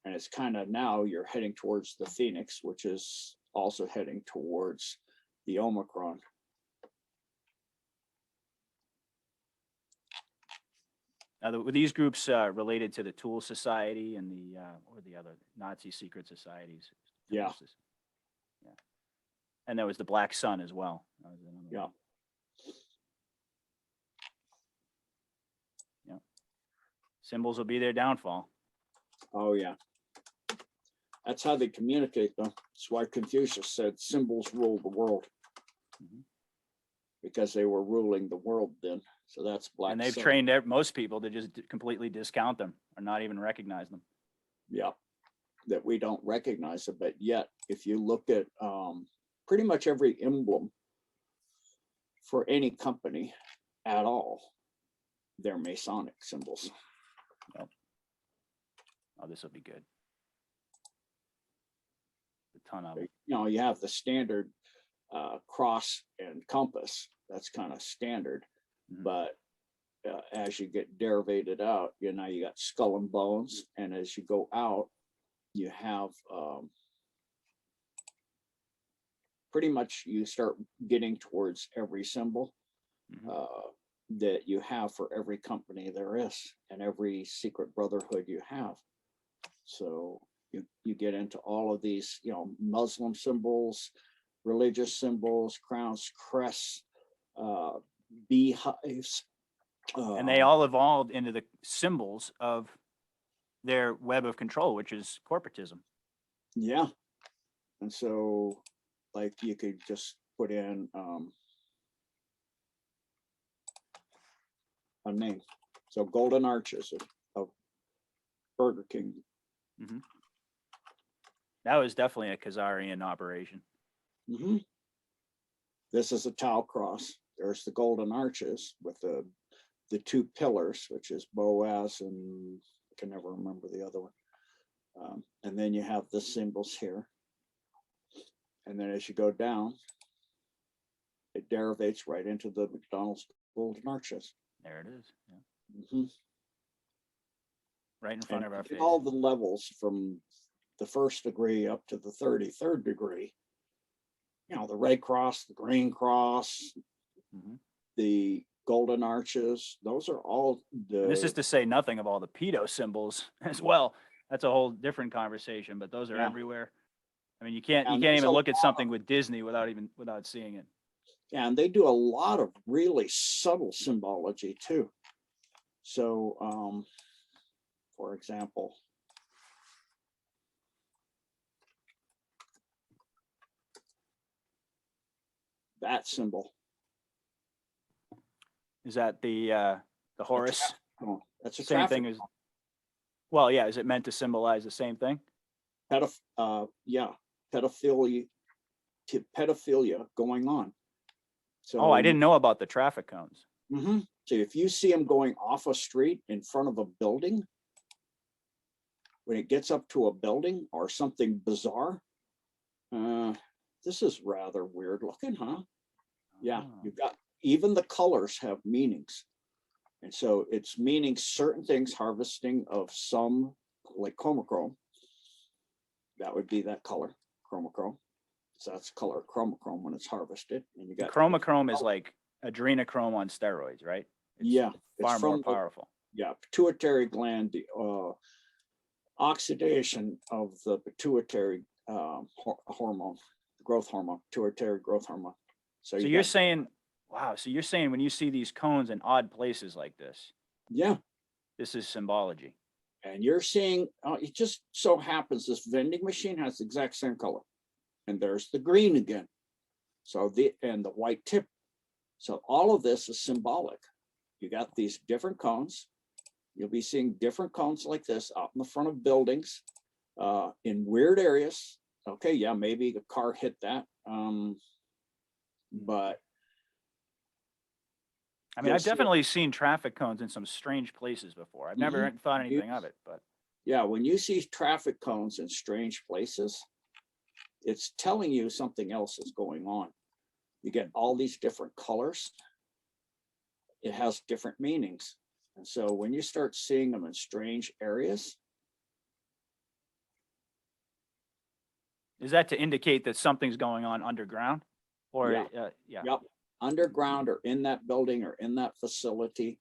And it's kind of, now you're heading towards the Phoenix, which is also heading towards the Omicron. Now, were these groups related to the Tool Society and the or the other Nazi secret societies? Yeah. Yeah. And there was the Black Sun as well. That was another Yeah. one. Yeah. Symbols will be their downfall. Oh yeah. That's how they communicate, though. That's why Confucius said symbols rule the world. Mhm. Because they were ruling the world then. So that's Black And they've Sun. trained most people to just completely discount them or not even recognize them. Yeah, that we don't recognize them. But yet, if you look at pretty much every emblem for any company at all, they're Masonic symbols. Yep. Oh, this will be good. A ton of them. You have the standard cross and compass. That's kind of standard. Mhm. But as you get derivated out, you got skull and bones, and as you go out, you have pretty much, you start getting towards every symbol that you have for every company there is, and every secret brotherhood you have. So you get into all of these, Muslim symbols, religious symbols, crowns, crests, beehives, And they all evolved into the symbols of their web of control, which is corporatism. Yeah. And so like you could just put in a name. So Golden Arches of Burger King. Mm-hmm. That was definitely a Khazarian operation. Mm-hmm. This is a tau cross. There's the Golden Arches with the two pillars, which is Boaz and I can never remember the other one. And then you have the symbols here. And then as you go down, it derivates right into the McDonald's Golden Arches. There it is. Yeah. Mm-hmm. Right in front of our face. All the levels from the 1st degree up to the 33rd degree. You know, the Red Cross, the Green Cross, mm-hmm. the Golden Arches, those are all the... And this is to say nothing of all the pedo symbols as well. That's a whole different conversation, but those are everywhere. I mean, you can't even look at something with Disney without seeing it. Yeah, and they do a lot of really subtle symbology too. So, for example, that symbol. Is that the Horus? That's a same thing as. Well, yeah. Is it meant to symbolize the same thing? Yeah, pedophilia going on. So, oh, I didn't know about the traffic cones. Mm-hmm. So if you see them going off a street in front of a building, when it gets up to a building or something bizarre, this is rather weird looking, huh? Yeah, you've got, even the colors have meanings. And so it's meaning certain things, harvesting of some, like chromochrome. That would be that color, chromochrome. So that's color chromochrome when it's harvested. And you got chromochrome is like adrenochrome on steroids, right? It's far more powerful. Pituitary gland, the oxidation of the pituitary hormone, growth hormone, pituitary growth hormone. So you're saying, wow. So you're saying when you see these cones in odd places like this, this is symbology. And you're seeing, it just so happens this vending machine has the exact same color. And there's the green again. So and the white tip. So all of this is symbolic. You got these different cones. You'll be seeing different cones like this out in the front of buildings, in weird areas. Okay, yeah, maybe the car hit that. But I mean, I've definitely seen traffic cones in some strange places before. I've never thought anything of it, but yeah, when you see traffic cones in strange places, it's telling you something else is going on. You get all these different colors. It has different meanings. And so when you start seeing them in strange areas. Is that to indicate that something's going on underground? Or Yep. Underground or in that building or in that facility.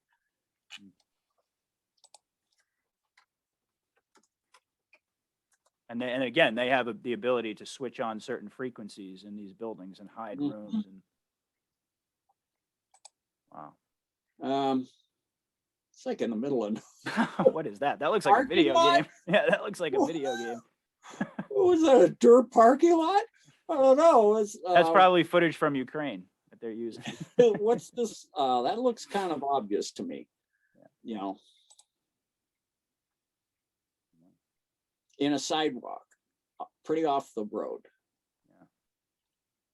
And again, they have the ability to switch on certain frequencies in these buildings and hide rooms. And wow. It's like in the middle of. What is that? That looks like a video game. Yeah, that looks like a video game. Was that a dirt parking lot? I don't know. That's probably footage from Ukraine that they're using. What's this? That looks kind of obvious to me. You know. In a sidewalk, pretty off the road.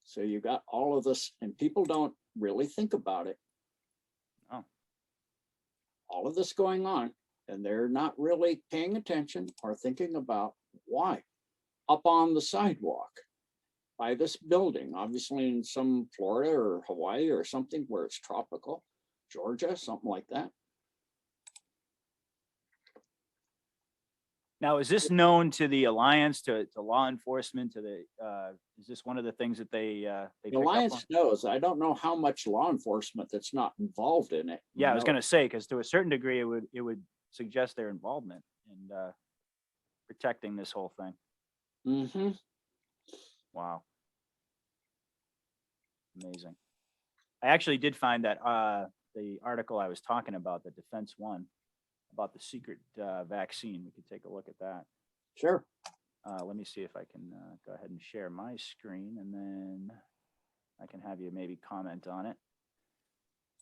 So you got all of this, and people don't really think about it. All of this going on, and they're not really paying attention or thinking about why. Up on the sidewalk by this building, obviously in some Florida or Hawaii or something where it's tropical, Georgia, something like that. Now, is this known to the Alliance, to law enforcement, to the, is this one of the things that they The Alliance knows. I don't know how much law enforcement that's not involved in it. Yeah, I was going to say, because to a certain degree, it would suggest their involvement in protecting this whole thing. Mm-hmm. Wow. Amazing. I actually did find that the article I was talking about, the Defense One, about the secret vaccine. We could take a look at that. Sure. Let me see if I can go ahead and share my screen, and then I can have you maybe comment on it.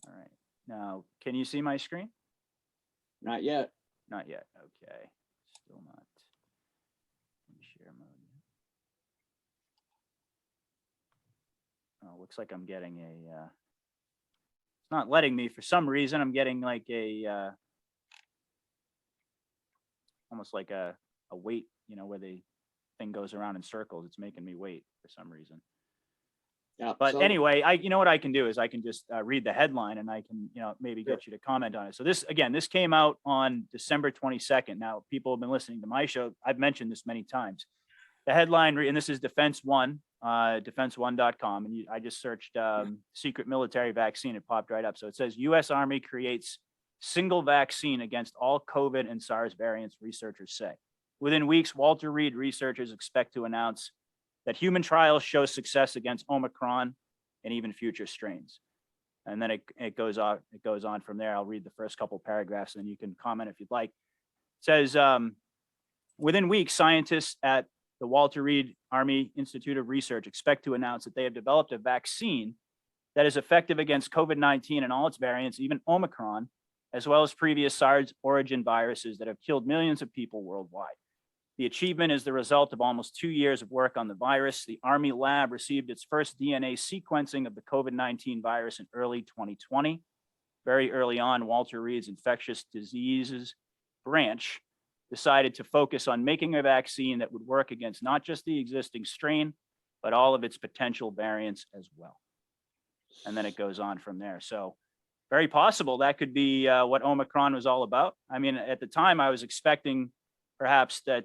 All right. Now, can you see my screen? Not yet. Not yet. Okay. Still not in share mode. Oh, looks like I'm getting a, it's not letting me for some reason. I'm getting like a, almost like a wait, you know, where the thing goes around in circles. It's making me wait for some reason. Yeah. But so- anyway, you know what I can do is I can just read the headline, and I can, you know, maybe get you to comment on it. So this, again, this came out on December 22nd. Now, people have been listening to my show. I've mentioned this many times. The headline, and this is Defense One, defense1.com. And I just searched secret military vaccine. It popped right up. So it says U.S. Army creates single vaccine against all COVID and SARS variants, researchers say. Within weeks, Walter Reed researchers expect to announce that human trials show success against Omicron and even future strains. And then it goes on from there. I'll read the first couple paragraphs, and then you can comment if you'd like. It says, within weeks, scientists at the Walter Reed Army Institute of Research expect to announce that they have developed a vaccine that is effective against COVID-19 and all its variants, even Omicron, as well as previous SARS origin viruses that have killed millions of people worldwide. The achievement is the result of almost 2 years of work on the virus. The Army lab received its first DNA sequencing of the COVID-19 virus in early 2020. Very early on, Walter Reed's infectious diseases branch decided to focus on making a vaccine that would work against not just the existing strain, but all of its potential variants as well. And then it goes on from there. So very possible that could be what Omicron was all about. I mean, at the time I was expecting perhaps that,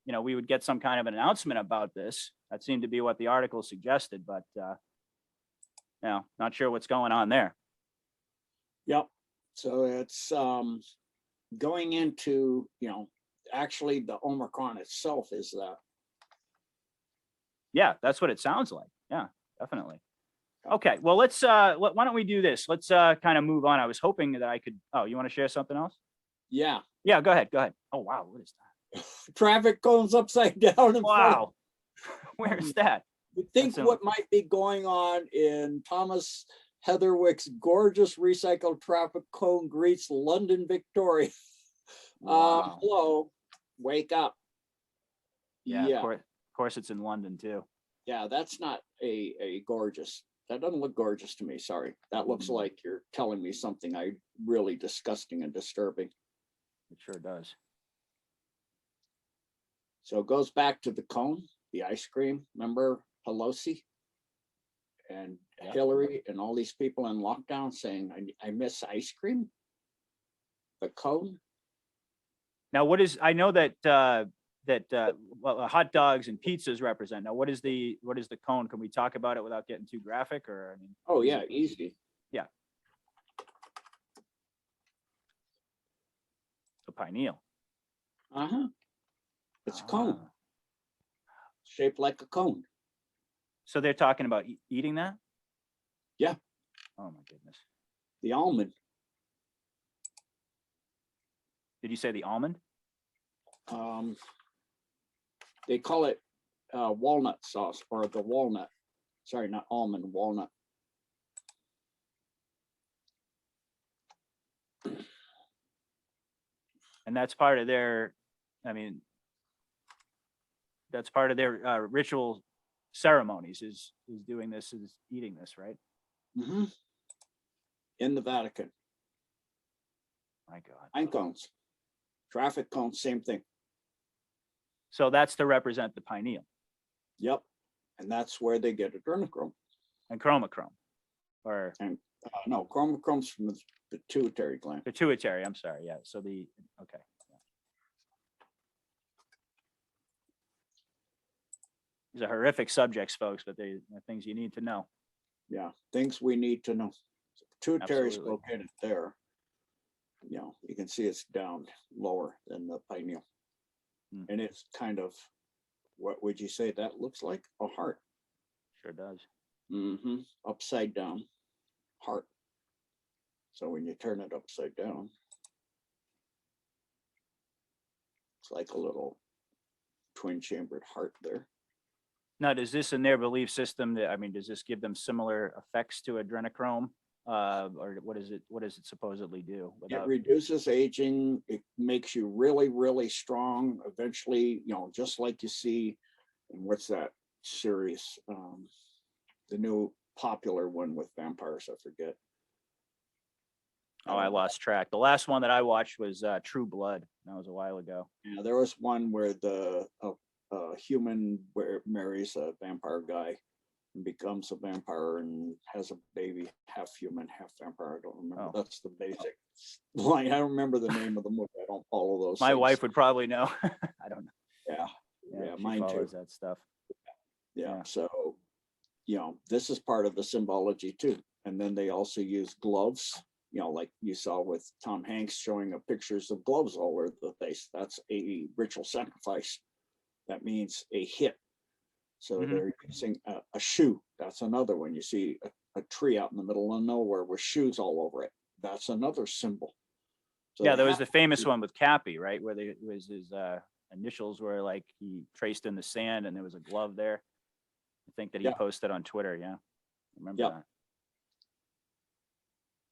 you know, we would get some kind of an announcement about this. That seemed to be what the article suggested, but now not sure what's going on there. Yep. So it's going into, you know, actually the Omicron itself is that. Yeah, that's what it sounds like. Yeah, definitely. Okay, well, let's why don't we do this? Let's kind of move on. I was hoping that I could. Oh, you want to share something else? Yeah. Yeah, go ahead. Go ahead. Oh, wow, what is that? Traffic cones upside down. In front of- Wow, where's that? You think That's what might be going on in Thomas Heatherwick's gorgeous recycled traffic cone greets London, Victoria. Wow. Hello, wake up. Yeah, of course it's in London too. Yeah, that's not a gorgeous. That doesn't look gorgeous to me. Sorry. That looks like you're telling me something really disgusting and disturbing. It sure does. So it goes back to the cone, the ice cream. Remember Pelosi and Hillary and all these people in lockdown saying, I miss ice cream? The cone? Now, I know that well, hot dogs and pizzas represent. Now, what is the cone? Can we talk about it without getting too graphic? Or I mean, oh yeah, easy. Yeah. The pineal. It's a cone. Shaped like a cone. So they're talking about eating that? Yeah. Oh my goodness. The almond. Did you say the almond? They call it walnut sauce, or the walnut. Sorry, not almond, walnut. And that's part of their, I mean, that's part of their ritual ceremonies is doing this, is eating this, right? Mm-hmm. In the Vatican. My God. Pine cones. Traffic cones, same thing. So that's to represent the pineal. Yep. And that's where they get adrenochrome. And chromochrome. Or no, chromochrome's from the pituitary gland. Pituitary, I'm sorry. Yeah. So okay. Yeah. These are horrific subjects, folks, but they're things you need to know. Yeah, things we need to know. So pituitary is Absolutely. located there. You know, you can see it's down lower than the pineal. And it's kind of, what would you say that looks like? A heart. Sure does. Mm-hmm. Upside down heart. So when you turn it upside down, it's like a little twin chambered heart there. Now, does this in their belief system that, I mean, does this give them similar effects to adrenochrome? Or what is it? What does it supposedly do? It reduces aging. It makes you really, really strong. Eventually, just like you see, and what's that series? The new popular one with vampires, I forget. Oh, I lost track. The last one that I watched was True Blood. That was a while ago. Yeah, there was one where the human marries a vampire guy and becomes a vampire and has a baby, half human, half vampire. I don't remember. Oh. That's the basic line. I don't remember the name of the movie. I don't follow those. My things. wife would probably know. I don't know. Yeah, she mine follows too. that stuff. Yeah. So, this is part of the symbology too. And then they also use gloves, like you saw with Tom Hanks showing pictures of gloves all over the face. That's a ritual sacrifice. That means a hit. So they're using a shoe. That's another one. You see a tree out in the middle of nowhere with shoes all over it. That's another symbol. So yeah, there was the famous one with Cappy, right? Where it was his initials were like he traced in the sand and there was a glove there. I think that he posted on Twitter. Yeah. Remember that.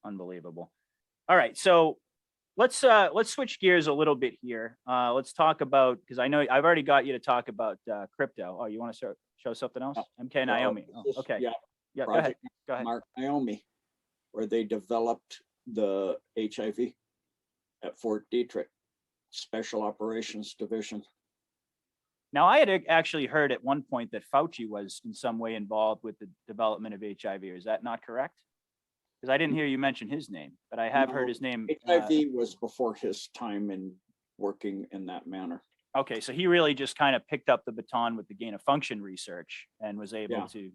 Unbelievable. All right. So let's switch gears a little bit here. Let's talk about, because I know I've already got you to talk about crypto. Oh, you want to show something else? MK Naomi. Oh, okay. Yeah. Go ahead. Mark Naomi, where they developed the HIV at Fort Detrick Special Operations Division. Now, I had actually heard at one point that Fauci was in some way involved with the development of HIV. Is that not correct? Because I didn't hear you mention his name, but I have heard his name. HIV was before his time in working in that manner. Okay, so he really just kind of picked up the baton with the gain of function research and was able to,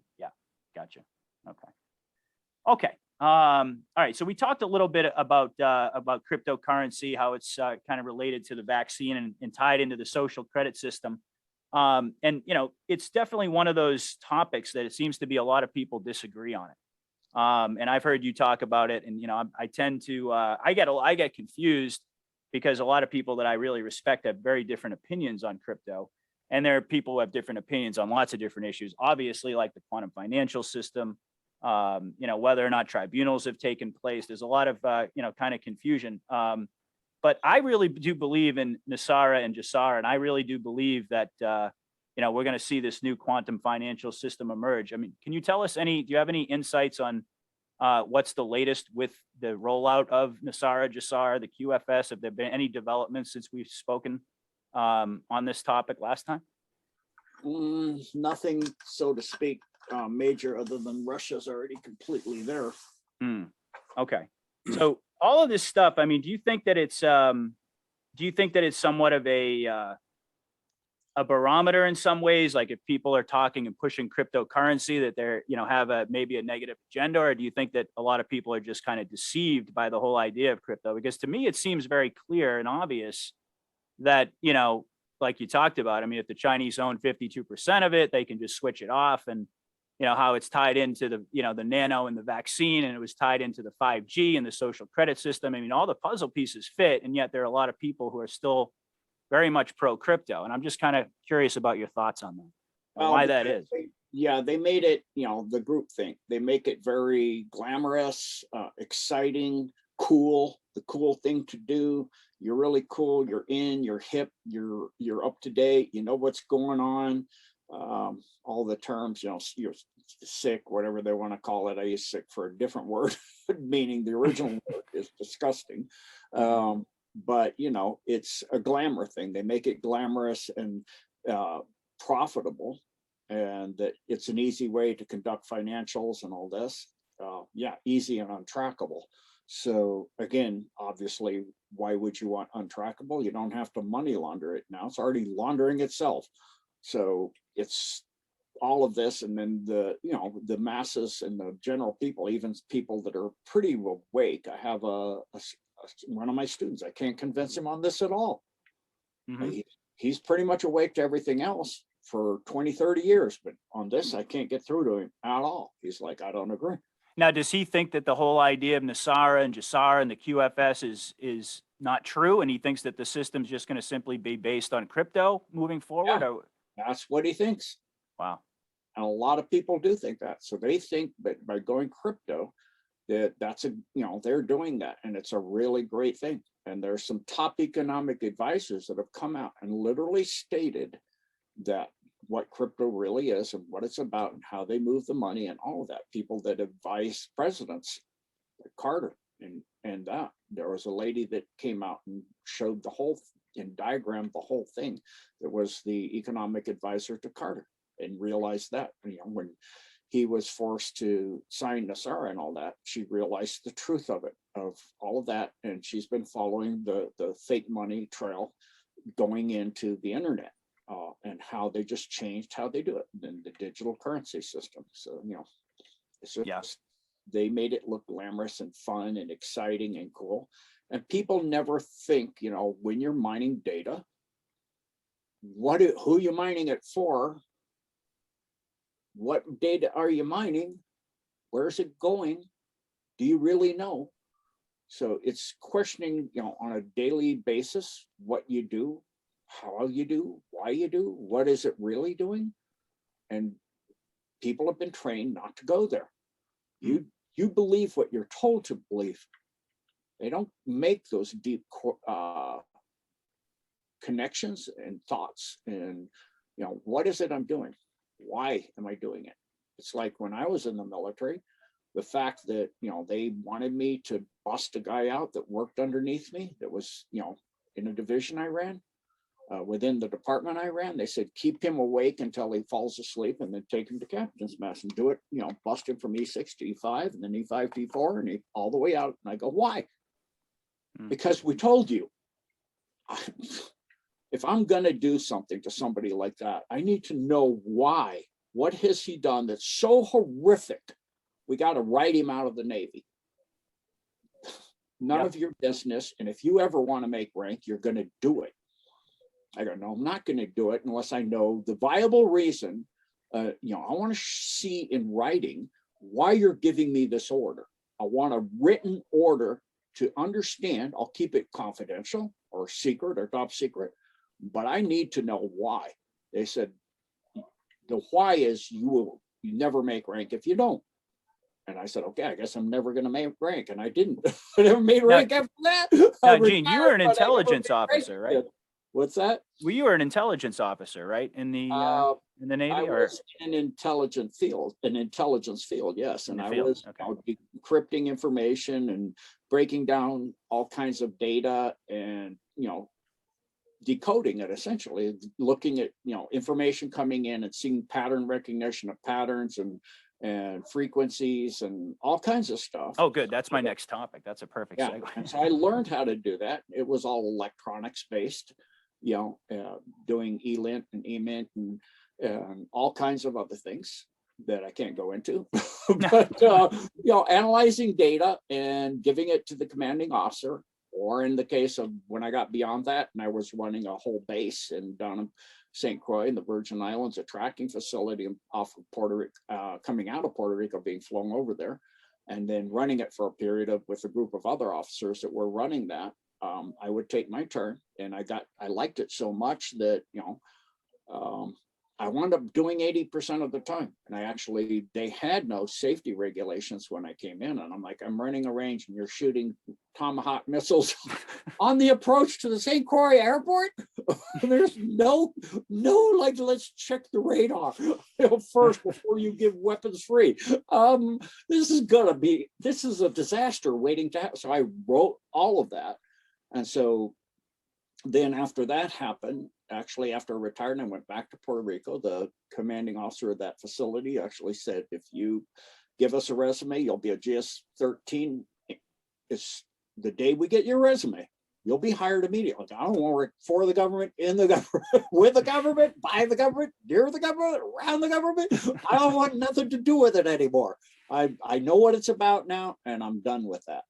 gotcha. Okay. All right. So we talked a little bit about cryptocurrency, how it's kind of related to the vaccine and tied into the social credit system. And it's definitely one of those topics that it seems to be a lot of people disagree on it. And I've heard you talk about it, and I tend to I get confused because a lot of people that I really respect have very different opinions on crypto, and there are people who have different opinions on lots of different issues. Obviously, like the quantum financial system, whether or not tribunals have taken place. There's a lot of kind of confusion. But I really do believe in Nasara and Jassara, and I really do believe that we're going to see this new quantum financial system emerge. I mean, can you tell us do you have any insights on what's the latest with the rollout of Nasara, Jassara, the QFS? Have there been any developments since we've spoken on this topic last time? Nothing, so to speak, major, other than Russia's already completely there. Okay. So all of this stuff, I mean, do you think that it's somewhat of a barometer in some ways? Like if people are talking and pushing cryptocurrency, that they're, have maybe a negative agenda, or do you think that a lot of people are just kind of deceived by the whole idea of crypto? Because to me, it seems very clear and obvious that, like you talked about, I mean, if the Chinese own 52% of it, they can just switch it off. And, how it's tied into the, the nano and the vaccine, and it was tied into the 5G and the social credit system. I mean, all the puzzle pieces fit, and yet there are a lot of people who are still very much pro crypto. And I'm just kind of curious about your thoughts on that, why that is. They made it, the group thing. They make it very glamorous, exciting, cool, the cool thing to do. You're really cool. You're in, you're hip, you're up to date. You know what's going on. All the terms, you're sick, whatever they want to call it. I use sick for a different word, meaning the original word is disgusting. But it's a glamour thing. They make it glamorous and profitable, and that it's an easy way to conduct financials and all this. Easy and untrackable. So again, obviously, why would you want untrackable? You don't have to money launder it now. It's already laundering itself. So it's all of this, and then the masses and the general people, even people that are pretty awake. I have one of my students, I can't convince him on this at all. He's pretty much awake to everything else for 20, 30 years, but on this, I can't get through to him at all. He's like, I don't agree. Now, does he think that the whole idea of Nasara and Jassara and the QFS is not true, and he thinks that the system's just going to simply be based on crypto moving forward? Yeah. Or, That's what he thinks. wow. And a lot of people do think that. So they think that by going crypto, that's a, they're doing that. And it's a really great thing. And there's some top economic advisors that have come out and literally stated that what crypto really is and what it's about and how they move the money and all of that. People that advise presidents, like Carter, and that. There was a lady that came out and showed the whole and diagrammed the whole thing. That was the economic advisor to Carter, and realized that, when he was forced to sign Nasara and all that, she realized the truth of it, of all of that. And she's been following the fake money trail going into the internet, and how they just changed how they do it in the digital currency system. So, it's just, Yeah. they made it look glamorous and fun and exciting and cool. And people never think, when you're mining data, who you mining it for? What data are you mining? Where's it going? Do you really know? So it's questioning, on a daily basis, what you do, how you do, why you do, what is it really doing? And people have been trained not to go there. You believe what you're told to believe. They don't make those deep connections and thoughts. And what is it I'm doing? Why am I doing it? It's like when I was in the military, the fact that they wanted me to bust a guy out that worked underneath me, that was in a division I ran, within the department I ran. They said keep him awake until he falls asleep, and then take him to captain's mess and do it. Bust him from E6 to E5, and then E5 to E4, and all the way out. And I go, why? Because we told you. If I'm going to do something to somebody like that, I need to know why. What has he done that's so horrific? We got to write him out of the Navy. None of your business. And if you ever want to make rank, you're going to do it. I go, no, I'm not going to do it unless I know the viable reason. I want to see in writing why you're giving me this order. I want a written order to understand. I'll keep it confidential or secret or top secret, but I need to know why. They said, the why is you never make rank if you don't. And I said, okay, I guess I'm never going to make rank. And I didn't. I never made rank after that. Now, Gene, you were an intelligence officer, right? What's that? Well, you were an intelligence officer, right? In the Navy? I was in an intelligence field, yes. And I was decrypting information and breaking down all kinds of data and, decoding it, essentially, looking at, information coming in and seeing pattern recognition of patterns and frequencies and all kinds of stuff. Oh, good. That's my next topic. That's a perfect segue. And so I learned how to do that. It was all electronics based, doing ELINT and EMINT and all kinds of other things that I can't go into. But, analyzing data and giving it to the commanding officer, or in the case of when I got beyond that and I was running a whole base down in St. Croix in the Virgin Islands, a tracking facility off of Puerto Rico, coming out of Puerto Rico, being flown over there, and then running it for a period with a group of other officers that were running that. I would take my turn, and I liked it so much that, I wound up doing 80% of the time. And they had no safety regulations when I came in. And I'm like, I'm running a range and you're shooting Tomahawk missiles on the approach to the St. Croix airport. There's no, like, let's check the radar first before you give weapons free. This is a disaster waiting to happen. So I wrote all of that. And so then after that happened, actually after I retired and I went back to Puerto Rico, the commanding officer of that facility actually said, if you give us a resume, you'll be a GS-13. It's the day we get your resume, you'll be hired immediately. I don't want to work for the government, in the government, with the government, by the government, near the government, around the government. I don't want nothing to do with it anymore. I know what it's about now, and I'm done with that.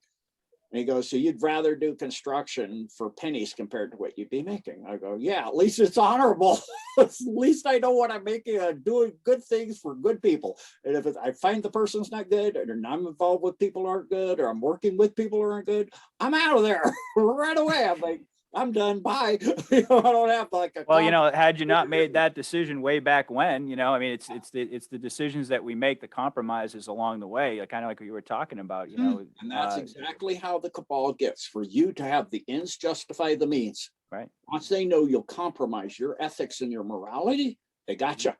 And he goes, so you'd rather do construction for pennies compared to what you'd be making? I go, yeah, at least it's honorable. At least I know what I'm making. I'm doing good things for good people. And if I find the person's not good, or I'm involved with people who aren't good, or I'm working with people who aren't good, I'm out of there right away. I'm like, I'm done. Bye. I don't have like a. Well, had you not made that decision way back when, I mean, it's the decisions that we make, the compromises along the way, kind of like what you were talking about, And that's exactly how the cabal gets, for you to have the ends justify the means. Right. Once they know you'll compromise your ethics and your morality, they got you.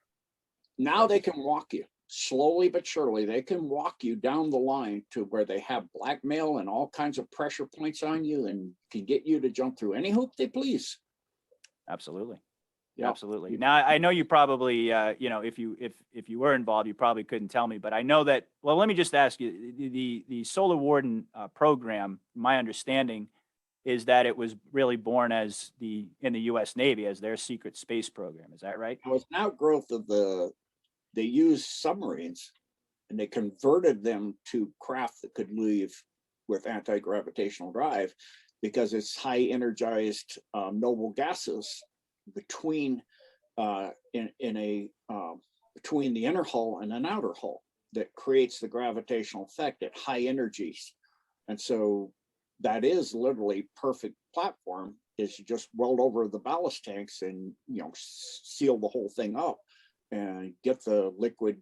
Now they can walk you slowly but surely. They can walk you down the line to where they have blackmail and all kinds of pressure points on you, and can get you to jump through any hoop they please. Absolutely. Yeah. Absolutely. Now, I know you probably, if you were involved, you probably couldn't tell me, but I know that. Well, let me just ask you: the Solar Warden program, my understanding is that it was really born as in the U.S. Navy as their secret space program. Is that right? It was an outgrowth of they used submarines, and they converted them to craft that could leave with anti-gravitational drive, because it's high energized noble gases between between the inner hull and an outer hull that creates the gravitational effect at high energies. And so that is literally perfect platform, is you just weld over the ballast tanks and seal the whole thing up and get the liquid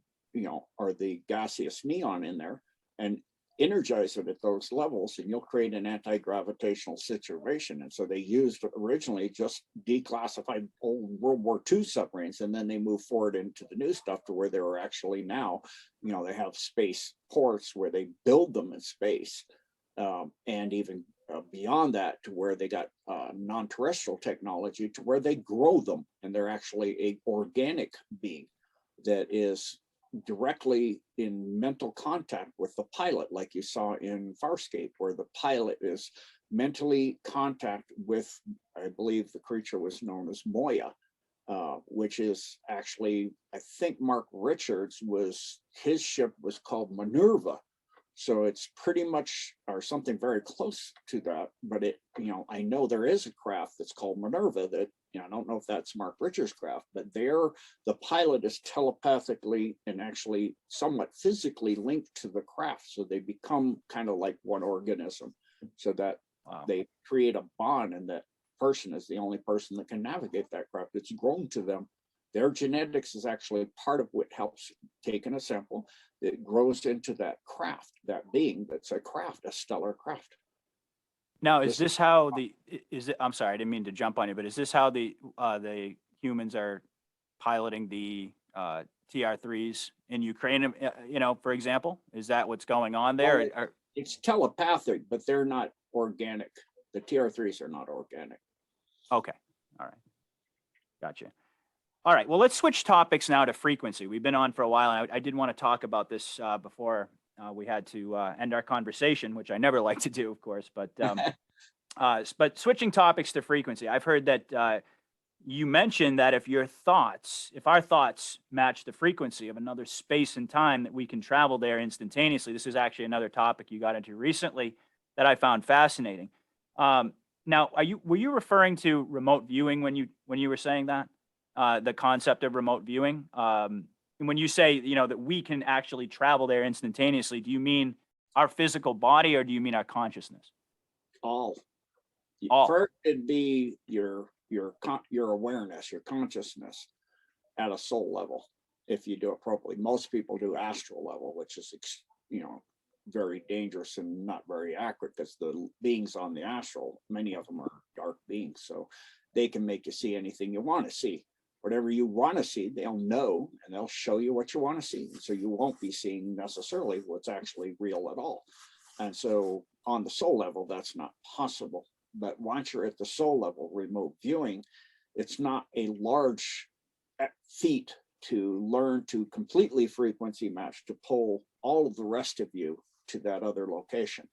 or the gaseous neon in there and energize it at those levels, and you'll create an anti-gravitational situation. And so they used originally just declassified old World War II submarines, and then they moved forward into the new stuff to where they were actually now, they have space ports where they build them in space, and even beyond that to where they got non-terrestrial technology to where they grow them, and they're actually a organic being that is directly in mental contact with the pilot, like you saw in Farscape, where the pilot is mentally contact with, I believe the creature was known as Moya, which is actually, I think Mark Richards his ship was called Minerva. So it's pretty much, or something very close to that, but I know there is a craft that's called Minerva that, I don't know if that's Mark Richards' craft, but the pilot is telepathically and actually somewhat physically linked to the craft. So they become kind of like one organism, so that they create a bond, and that person is the only person that can navigate that craft. It's grown to them. Their genetics is actually part of what helps taking a sample that grows into that craft, that being that's a craft, a stellar craft. Now, is this how I'm sorry, I didn't mean to jump on you, but is this how the humans are piloting the TR3s in Ukraine, for example? Is that what's going on there? Well, it's telepathic, but they're not organic. The TR3s are not organic. Okay. All right. Gotcha. All right. Well, let's switch topics now to frequency. We've been on for a while, and I did want to talk about this before we had to end our conversation, which I never like to do, of course. But switching topics to frequency, I've heard that you mentioned that if our thoughts match the frequency of another space and time, that we can travel there instantaneously. This is actually another topic you got into recently that I found fascinating. Now, were you referring to remote viewing when you were saying that? The concept of remote viewing. And when you say, that we can actually travel there instantaneously, do you mean our physical body, or do you mean our consciousness? All. First, it'd be your awareness, your consciousness at a soul level, if you do it properly. Most people do astral level, which is, very dangerous and not very accurate, because the beings on the astral, many of them are dark beings, so they can make you see anything you want to see. Whatever you want to see, they'll know, and they'll show you what you want to see. So you won't be seeing necessarily what's actually real at all. And so on the soul level, that's not possible. But once you're at the soul level, remote viewing, it's not a large feat to learn to completely frequency match, to pull all of the rest of you to that other location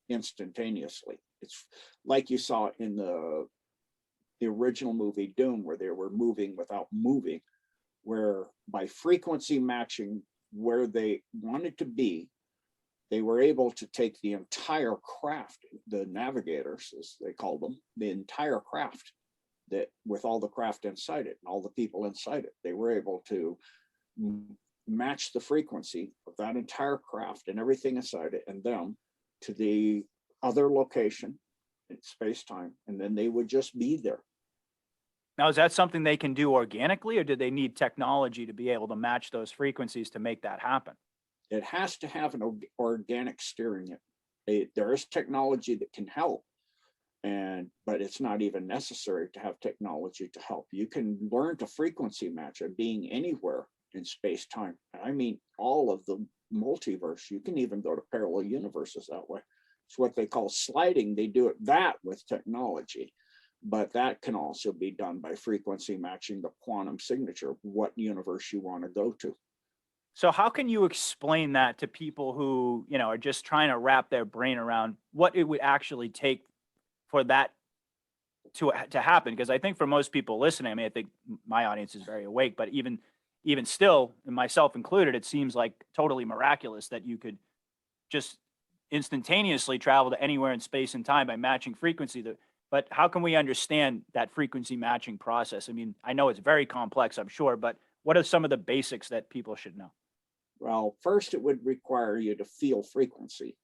instantaneously. It's like you saw in the original movie Dune, where they were moving without moving, where by frequency matching where they wanted to be, they were able to take the entire craft, the navigators, as they called them, the entire craft, that with all the craft inside it and all the people inside it, they were able to match the frequency of that entire craft and everything inside it and them to the other location in space-time, and then they would just be there. Now, is that something they can do organically, or do they need technology to be able to match those frequencies to make that happen? It has to have an organic steering it. There is technology that can help, but it's not even necessary to have technology to help. You can learn to frequency match it being anywhere in space-time. I mean, all of the multiverse. You can even go to parallel universes that way. It's what they call sliding. They do that with technology, but that can also be done by frequency matching the quantum signature, what universe you want to go to. So how can you explain that to people who, are just trying to wrap their brain around what it would actually take for that to happen? Because I think for most people listening, I mean, I think my audience is very awake, but even still, and myself included, it seems like totally miraculous that you could just instantaneously travel to anywhere in space and time by matching frequency. But how can we understand that frequency matching process? I mean, I know it's very complex, I'm sure, but what are some of the basics that people should know? Well, first, it would require you to feel frequency.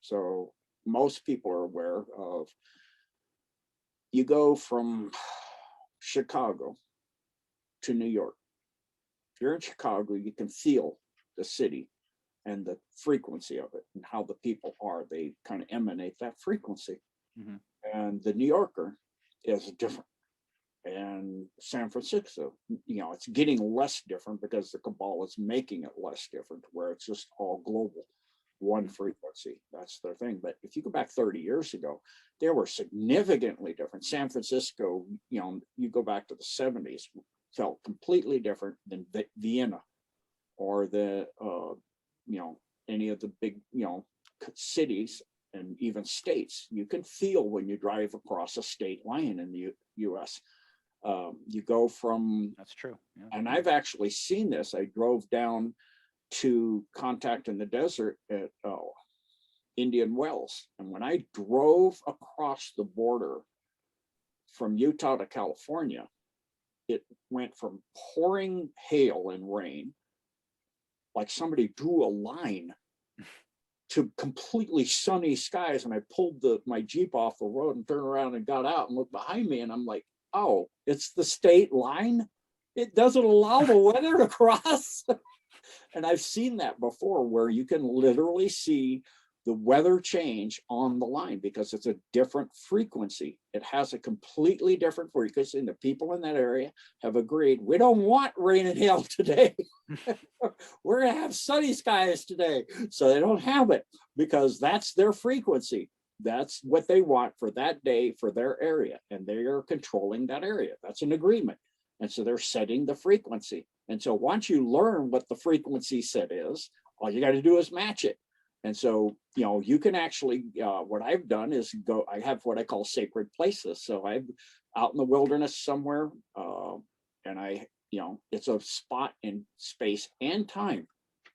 So most people are aware of, you go from Chicago to New York. If you're in Chicago, you can feel the city and the frequency of it and how the people are. They kind of emanate that frequency. Mm-hmm. And the New Yorker is different. And San Francisco, it's getting less different because the cabal is making it less different, where it's just all global, one frequency. That's their thing. But if you go back 30 years ago, they were significantly different. San Francisco, you go back to the 70s, felt completely different than Vienna or any of the big, cities and even states. You can feel when you drive across a state line in the US. You go from, that's true. Yeah. And I've actually seen this. I drove down to Contact in the Desert at Indian Wells. And when I drove across the border from Utah to California, it went from pouring hail and rain, like somebody drew a line, to completely sunny skies. And I pulled my Jeep off the road and turned around and got out and looked behind me. And I'm like, oh, it's the state line. It doesn't allow the weather to cross. And I've seen that before, where you can literally see the weather change on the line because it's a different frequency. It has a completely different frequency, and the people in that area have agreed, we don't want rain and hail today. We're going to have sunny skies today. So they don't have it because that's their frequency. That's what they want for that day, for their area, and they are controlling that area. That's an agreement. And so they're setting the frequency. And so once you learn what the frequency set is, all you got to do is match it. And so, you can actually, what I've done is I have what I call sacred places. So I'm out in the wilderness somewhere, and it's a spot in space and time.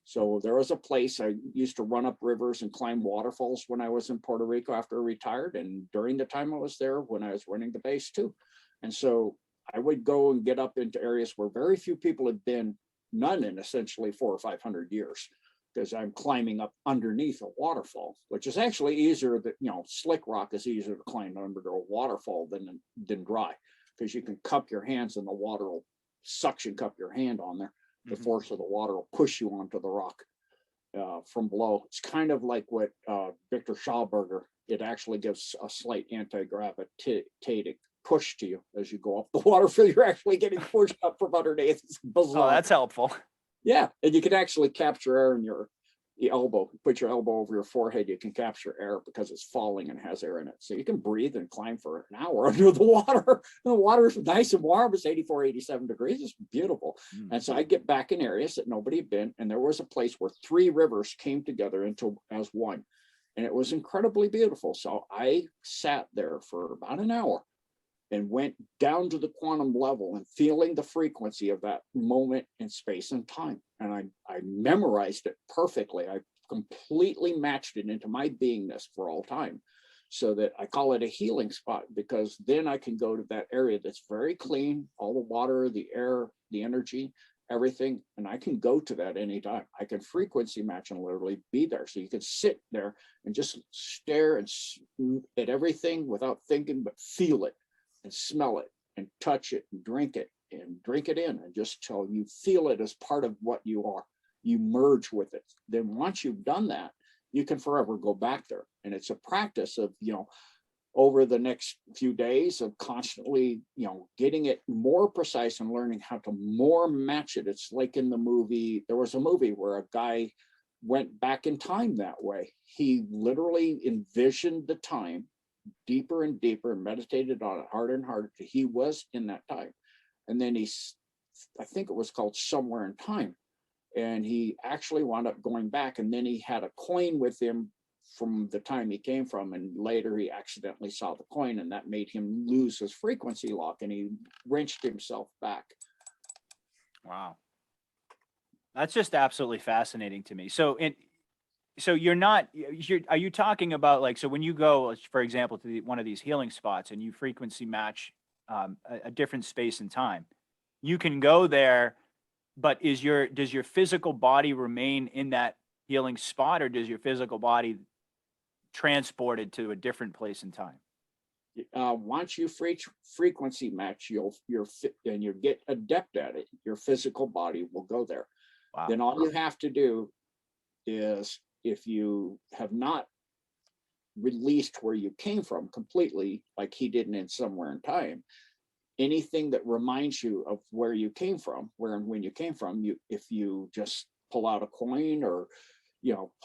So there was a place I used to run up rivers and climb waterfalls when I was in Puerto Rico after I retired, and during the time I was there when I was running the base too. And so I would go and get up into areas where very few people had been, none in essentially 400 or 500 years, because I'm climbing up underneath a waterfall, which is actually easier. Slick rock is easier to climb under a waterfall than dry, because you can cup your hands and the water will suction cup your hand on there. The force of the water will push you onto the rock from below. It's kind of like what Victor Schauberger, it actually gives a slight anti-gravitative push to you as you go up the water. So you're actually getting pushed up from underneath. It's bizarre. Oh, that's helpful. Yeah, and you can actually capture air in your elbow. Put your elbow over your forehead, you can capture air because it's falling and has air in it. So you can breathe and climb for an hour under the water. The water's nice and warm. It's 84, 87 degrees. It's beautiful. And so I get back in areas that nobody had been. And there was a place where 3 rivers came together as one. And it was incredibly beautiful. So I sat there for about an hour and went down to the quantum level and feeling the frequency of that moment in space and time. And I memorized it perfectly. I completely matched it into my beingness for all time. So that I call it a healing spot, because then I can go to that area that's very clean, all the water, the air, the energy, everything, and I can go to that anytime. I can frequency match and literally be there. So you can sit there and just stare at everything without thinking, but feel it and smell it and touch it and drink it in, and just till you feel it as part of what you are. You merge with it. Then once you've done that, you can forever go back there. And it's a practice of, over the next few days of constantly, getting it more precise and learning how to more match it. It's like in the movie, there was a movie where a guy went back in time that way. He literally envisioned the time deeper and deeper and meditated on it harder and harder till he was in that time. And then I think it was called Somewhere in Time. And he actually wound up going back, and then he had a coin with him from the time he came from, and later he accidentally saw the coin, and that made him lose his frequency lock, and he wrenched himself back. Wow. That's just absolutely fascinating to me. So are you talking about, like, so when you go, for example, to one of these healing spots and you frequency match a different space and time, you can go there, but does your physical body remain in that healing spot, or does your physical body transported to a different place and time? Once you frequency match, and you get adept at it, your physical body will go there. Wow. Then all you have to do is, if you have not released where you came from completely, like he didn't in Somewhere in Time, anything that reminds you of where you came from, where and when you came from, if you just pull out a coin or,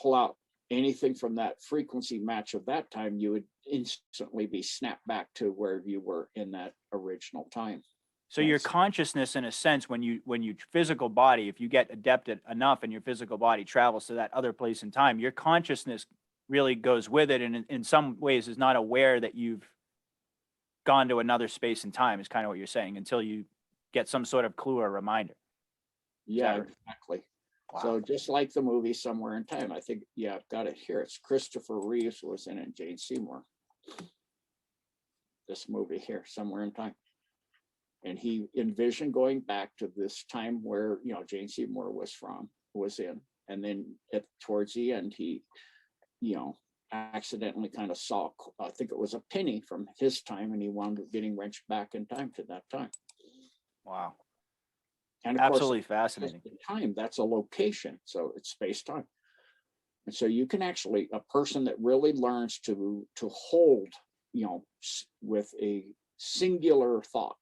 pull out anything from that frequency match of that time, you would instantly be snapped back to where you were in that original time. So your consciousness, in a sense, when you physical body, if you get adepted enough and your physical body travels to that other place in time, your consciousness really goes with it, and in some ways is not aware that you've gone to another space and time, is kind of what you're saying, until you get some sort of clue or reminder. Yeah, exactly. Wow. So just like the movie Somewhere in Time, I think, I've got it here. It's Christopher Reeves was in it, Jane Seymour. This movie here, Somewhere in Time. And he envisioned going back to this time where, Jane Seymour was in. And then towards the end, he, accidentally kind of saw, I think it was a penny from his time, and he wound up getting wrenched back in time to that time. Wow. And of absolutely course, fascinating. Time, that's a location, so it's space-time. And so you can actually, a person that really learns to hold, with a singular thought,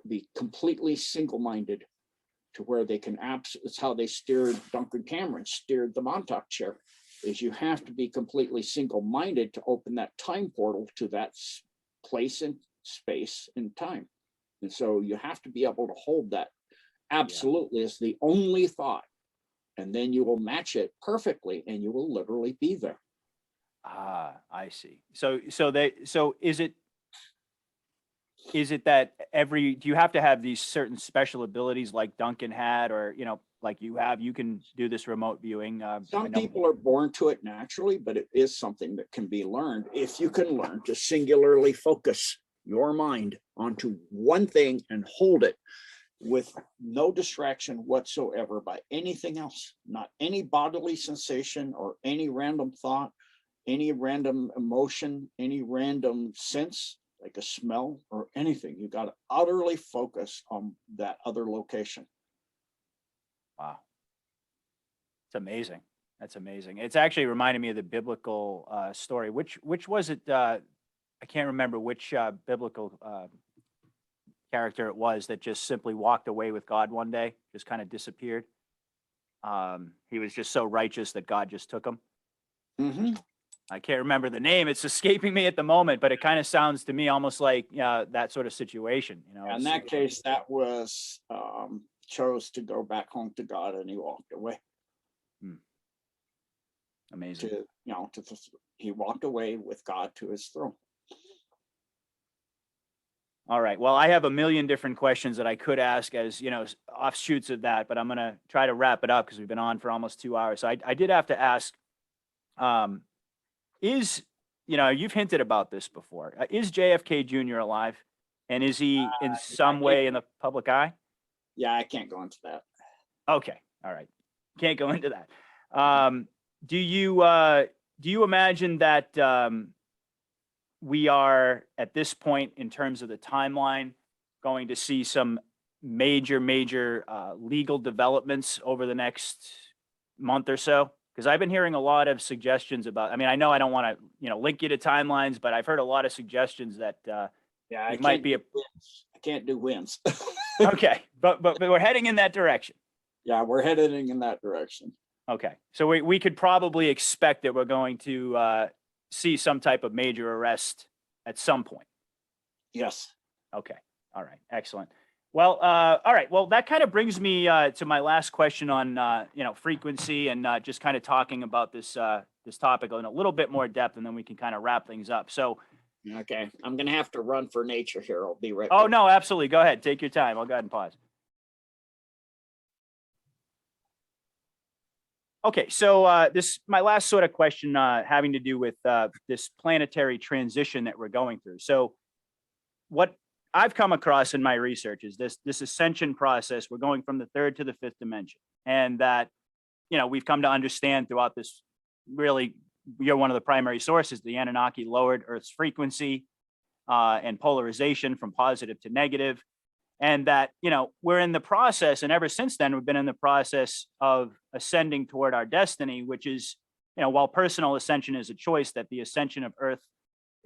be completely single-minded, to where they can it's how they steered Duncan Cameron, steered the Montauk chair, is you have to be completely single-minded to open that time portal to that place in space and time. And so you have to be able to hold that absolutely as the only thought, and then you will match it perfectly, and you will literally be there. Ah, I see. So is it that do you have to have these certain special abilities like Duncan had, or, like you can do this remote viewing? Some people are born to it naturally, but it is something that can be learned if you can learn to singularly focus your mind onto one thing and hold it with no distraction whatsoever by anything else, not any bodily sensation or any random thought, any random emotion, any random sense, like a smell or anything. You got to utterly focus on that other location. Wow. It's amazing. That's amazing. It's actually reminded me of the biblical story. Which was it? I can't remember which biblical character it was that just simply walked away with God one day, just kind of disappeared. He was just so righteous that God just took him. Mm-hmm. I can't remember the name. It's escaping me at the moment, but it kind of sounds to me almost like that sort of situation. In that case, that was chose to go back home to God, and he walked away. Amazing. He walked away with God to his throne. All right. Well, I have a million different questions that I could ask as, offshoots of that, but I'm going to try to wrap it up because we've been on for almost 2 hours. So I did have to ask, um, is, you've hinted about this before. Is JFK Jr. alive? And is he in some way in the public eye? Yeah, I can't go into that. Okay. All right. Can't go into that. Do you imagine that, we are at this point in terms of the timeline going to see some major legal developments over the next month or so? Because I've been hearing a lot of suggestions about, I mean, I know I don't want to, link you to timelines, but I've heard a lot of suggestions that Yeah, it might be I can't do wins. okay, but we're heading in that direction. Yeah, we're heading in that direction. Okay, so we could probably expect that we're going to see some type of major arrest at some point. Yes. Okay. All right. Excellent. Well, all right. Well, that kind of brings me to my last question on frequency and just kind of talking about this topic in a little bit more depth, and then we can kind of wrap things up. So, okay, I'm gonna have to run for nature here. I'll be right oh back. no, absolutely. Go ahead. Take your time. I'll go ahead and pause. Okay, so this my last sort of question having to do with this planetary transition that we're going through. So, what I've come across in my research is this ascension process. We're going from the third to the fifth dimension, and that we've come to understand throughout this. Really, you're one of the primary sources. The Anunnaki lowered Earth's frequency and polarization from positive to negative, and that we're in the process, and ever since then we've been in the process of ascending toward our destiny, which is while personal ascension is a choice, that the ascension of Earth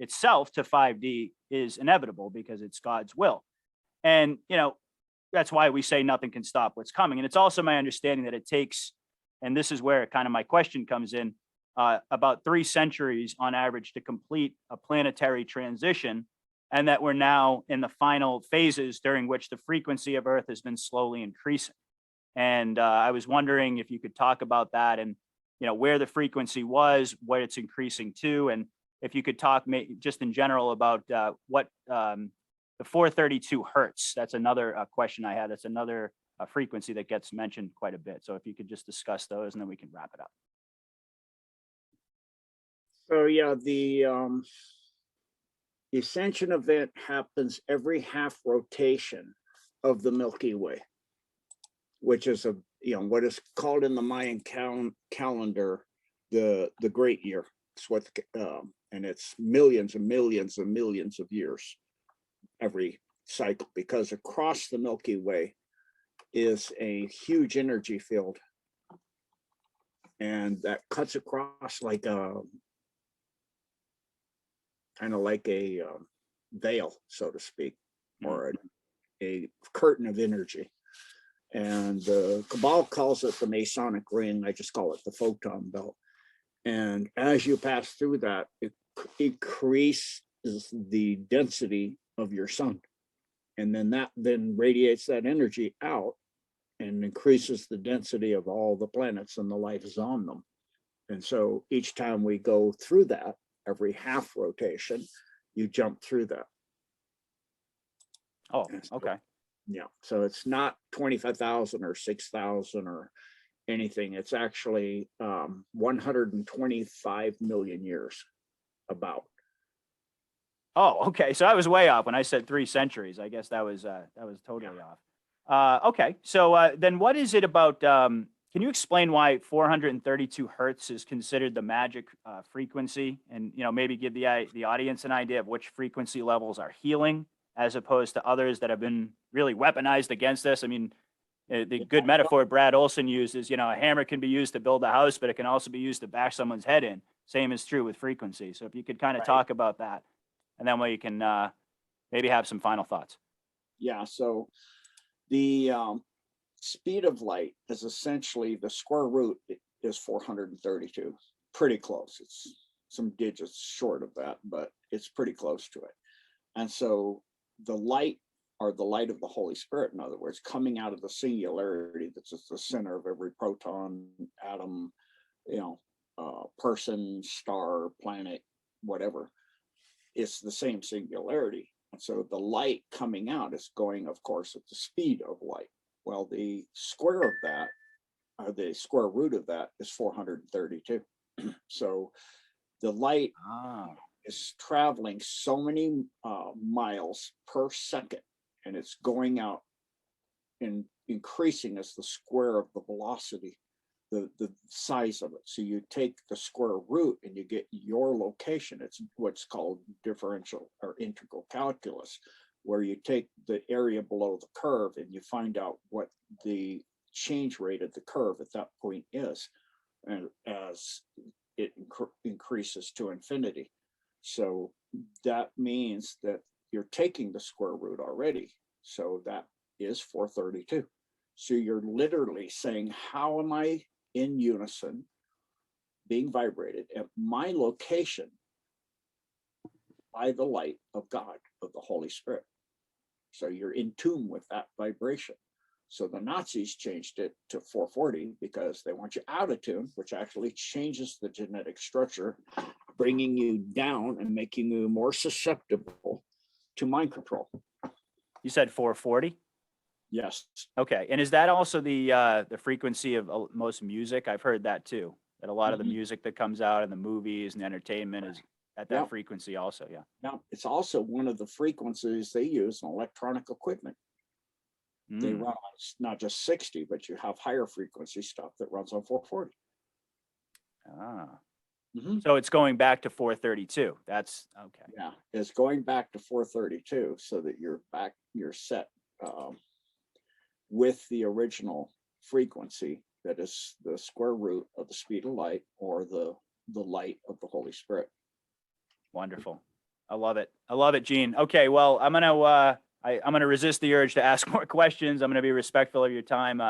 itself to 5D is inevitable because it's God's will. And that's why we say nothing can stop what's coming. And it's also my understanding that it takes, and this is where kind of my question comes in, about 3 centuries on average to complete a planetary transition, and that we're now in the final phases during which the frequency of Earth has been slowly increasing. And I was wondering if you could talk about that, and where the frequency was, what it's increasing to, and if you could talk just in general about what the 432 hertz. That's another question I had. That's another frequency that gets mentioned quite a bit. So if you could just discuss those, and then we can wrap it up. So yeah, the ascension event happens every half rotation of the Milky Way, which is what is called in the Mayan calendar the Great Year. It's what and it's millions and millions and millions of years every cycle, because across the Milky Way is a huge energy field, and that cuts across like a kind of like a veil, so to speak, or a curtain of energy. And the Kabbalah calls it the Masonic ring. I just call it the photon belt. And as you pass through that, it increases the density of your sun. And then that radiates that energy out and increases the density of all the planets and the life is on them. And so each time we go through that, every half rotation, you jump through that. Oh, okay. Yeah. So it's not 25,000 or 6,000 or anything. It's actually 125 million years about. Oh, okay. So I was way off when I said 3 centuries. I guess that was totally off. Okay. So then what is it about, can you explain why 432 hertz is considered the magic frequency, and maybe give the audience an idea of which frequency levels are healing as opposed to others that have been really weaponized against us? I mean, the good metaphor Brad Olson used is, a hammer can be used to build a house, but it can also be used to bash someone's head in. Same is true with frequency. So if you could kind of talk about that, and then we can maybe have some final thoughts. Yeah. So the speed of light is essentially the square root is 432. Pretty close. It's some digits short of that, but it's pretty close to it. And so the light, or the light of the Holy Spirit, in other words, coming out of the singularity that's at the center of every proton, atom, person, star, planet, whatever, it's the same singularity. So the light coming out is going, of course, at the speed of light. Well, the square of that, the square root of that is 432. So the light is traveling so many miles per second, and it's going out and increasing as the square of the velocity, the size of it. So you take the square root and you get your location. It's what's called differential or integral calculus, where you take the area below the curve and you find out what the change rate of the curve at that point is, and as it increases to infinity. So that means that you're taking the square root already. So that is 432. So you're literally saying, how am I in unison being vibrated at my location by the light of God, of the Holy Spirit? So you're in tune with that vibration. So the Nazis changed it to 440 because they want you out of tune, which actually changes the genetic structure, bringing you down and making you more susceptible to mind control. You said 440? Yes. Okay. And is that also the frequency of most music? I've heard that too, that a lot of the music that comes out in the movies and entertainment is at that frequency also. Yeah. Now, it's also one of the frequencies they use in electronic equipment. They run on not just 60, but you have higher frequency stuff that runs on 440. So it's going back to 432. That's okay. Yeah, it's going back to 432 so that you're set with the original frequency that is the square root of the speed of light, or the light of the Holy Spirit. Wonderful. I love it. I love it, Gene. Okay, well, I'm gonna resist the urge to ask more questions. I'm gonna be respectful of your time.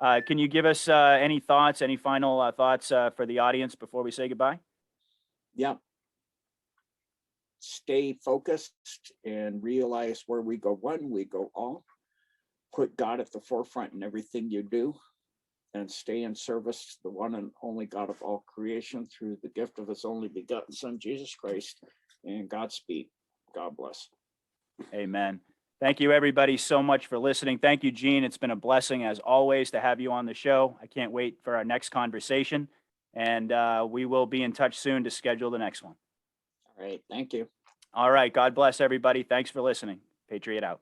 Can you give us any thoughts, any final thoughts for the audience before we say goodbye? Yeah. Stay focused and realize where we go one, we go all. Put God at the forefront in everything you do, and stay in service to the one and only God of all creation through the gift of his only begotten Son, Jesus Christ, and Godspeed. God bless. Amen. Thank you, everybody, so much for listening. Thank you, Gene. It's been a blessing, as always, to have you on the show. I can't wait for our next conversation, and we will be in touch soon to schedule the next one. All right. Thank you. All right. God bless everybody. Thanks for listening. Patriot out.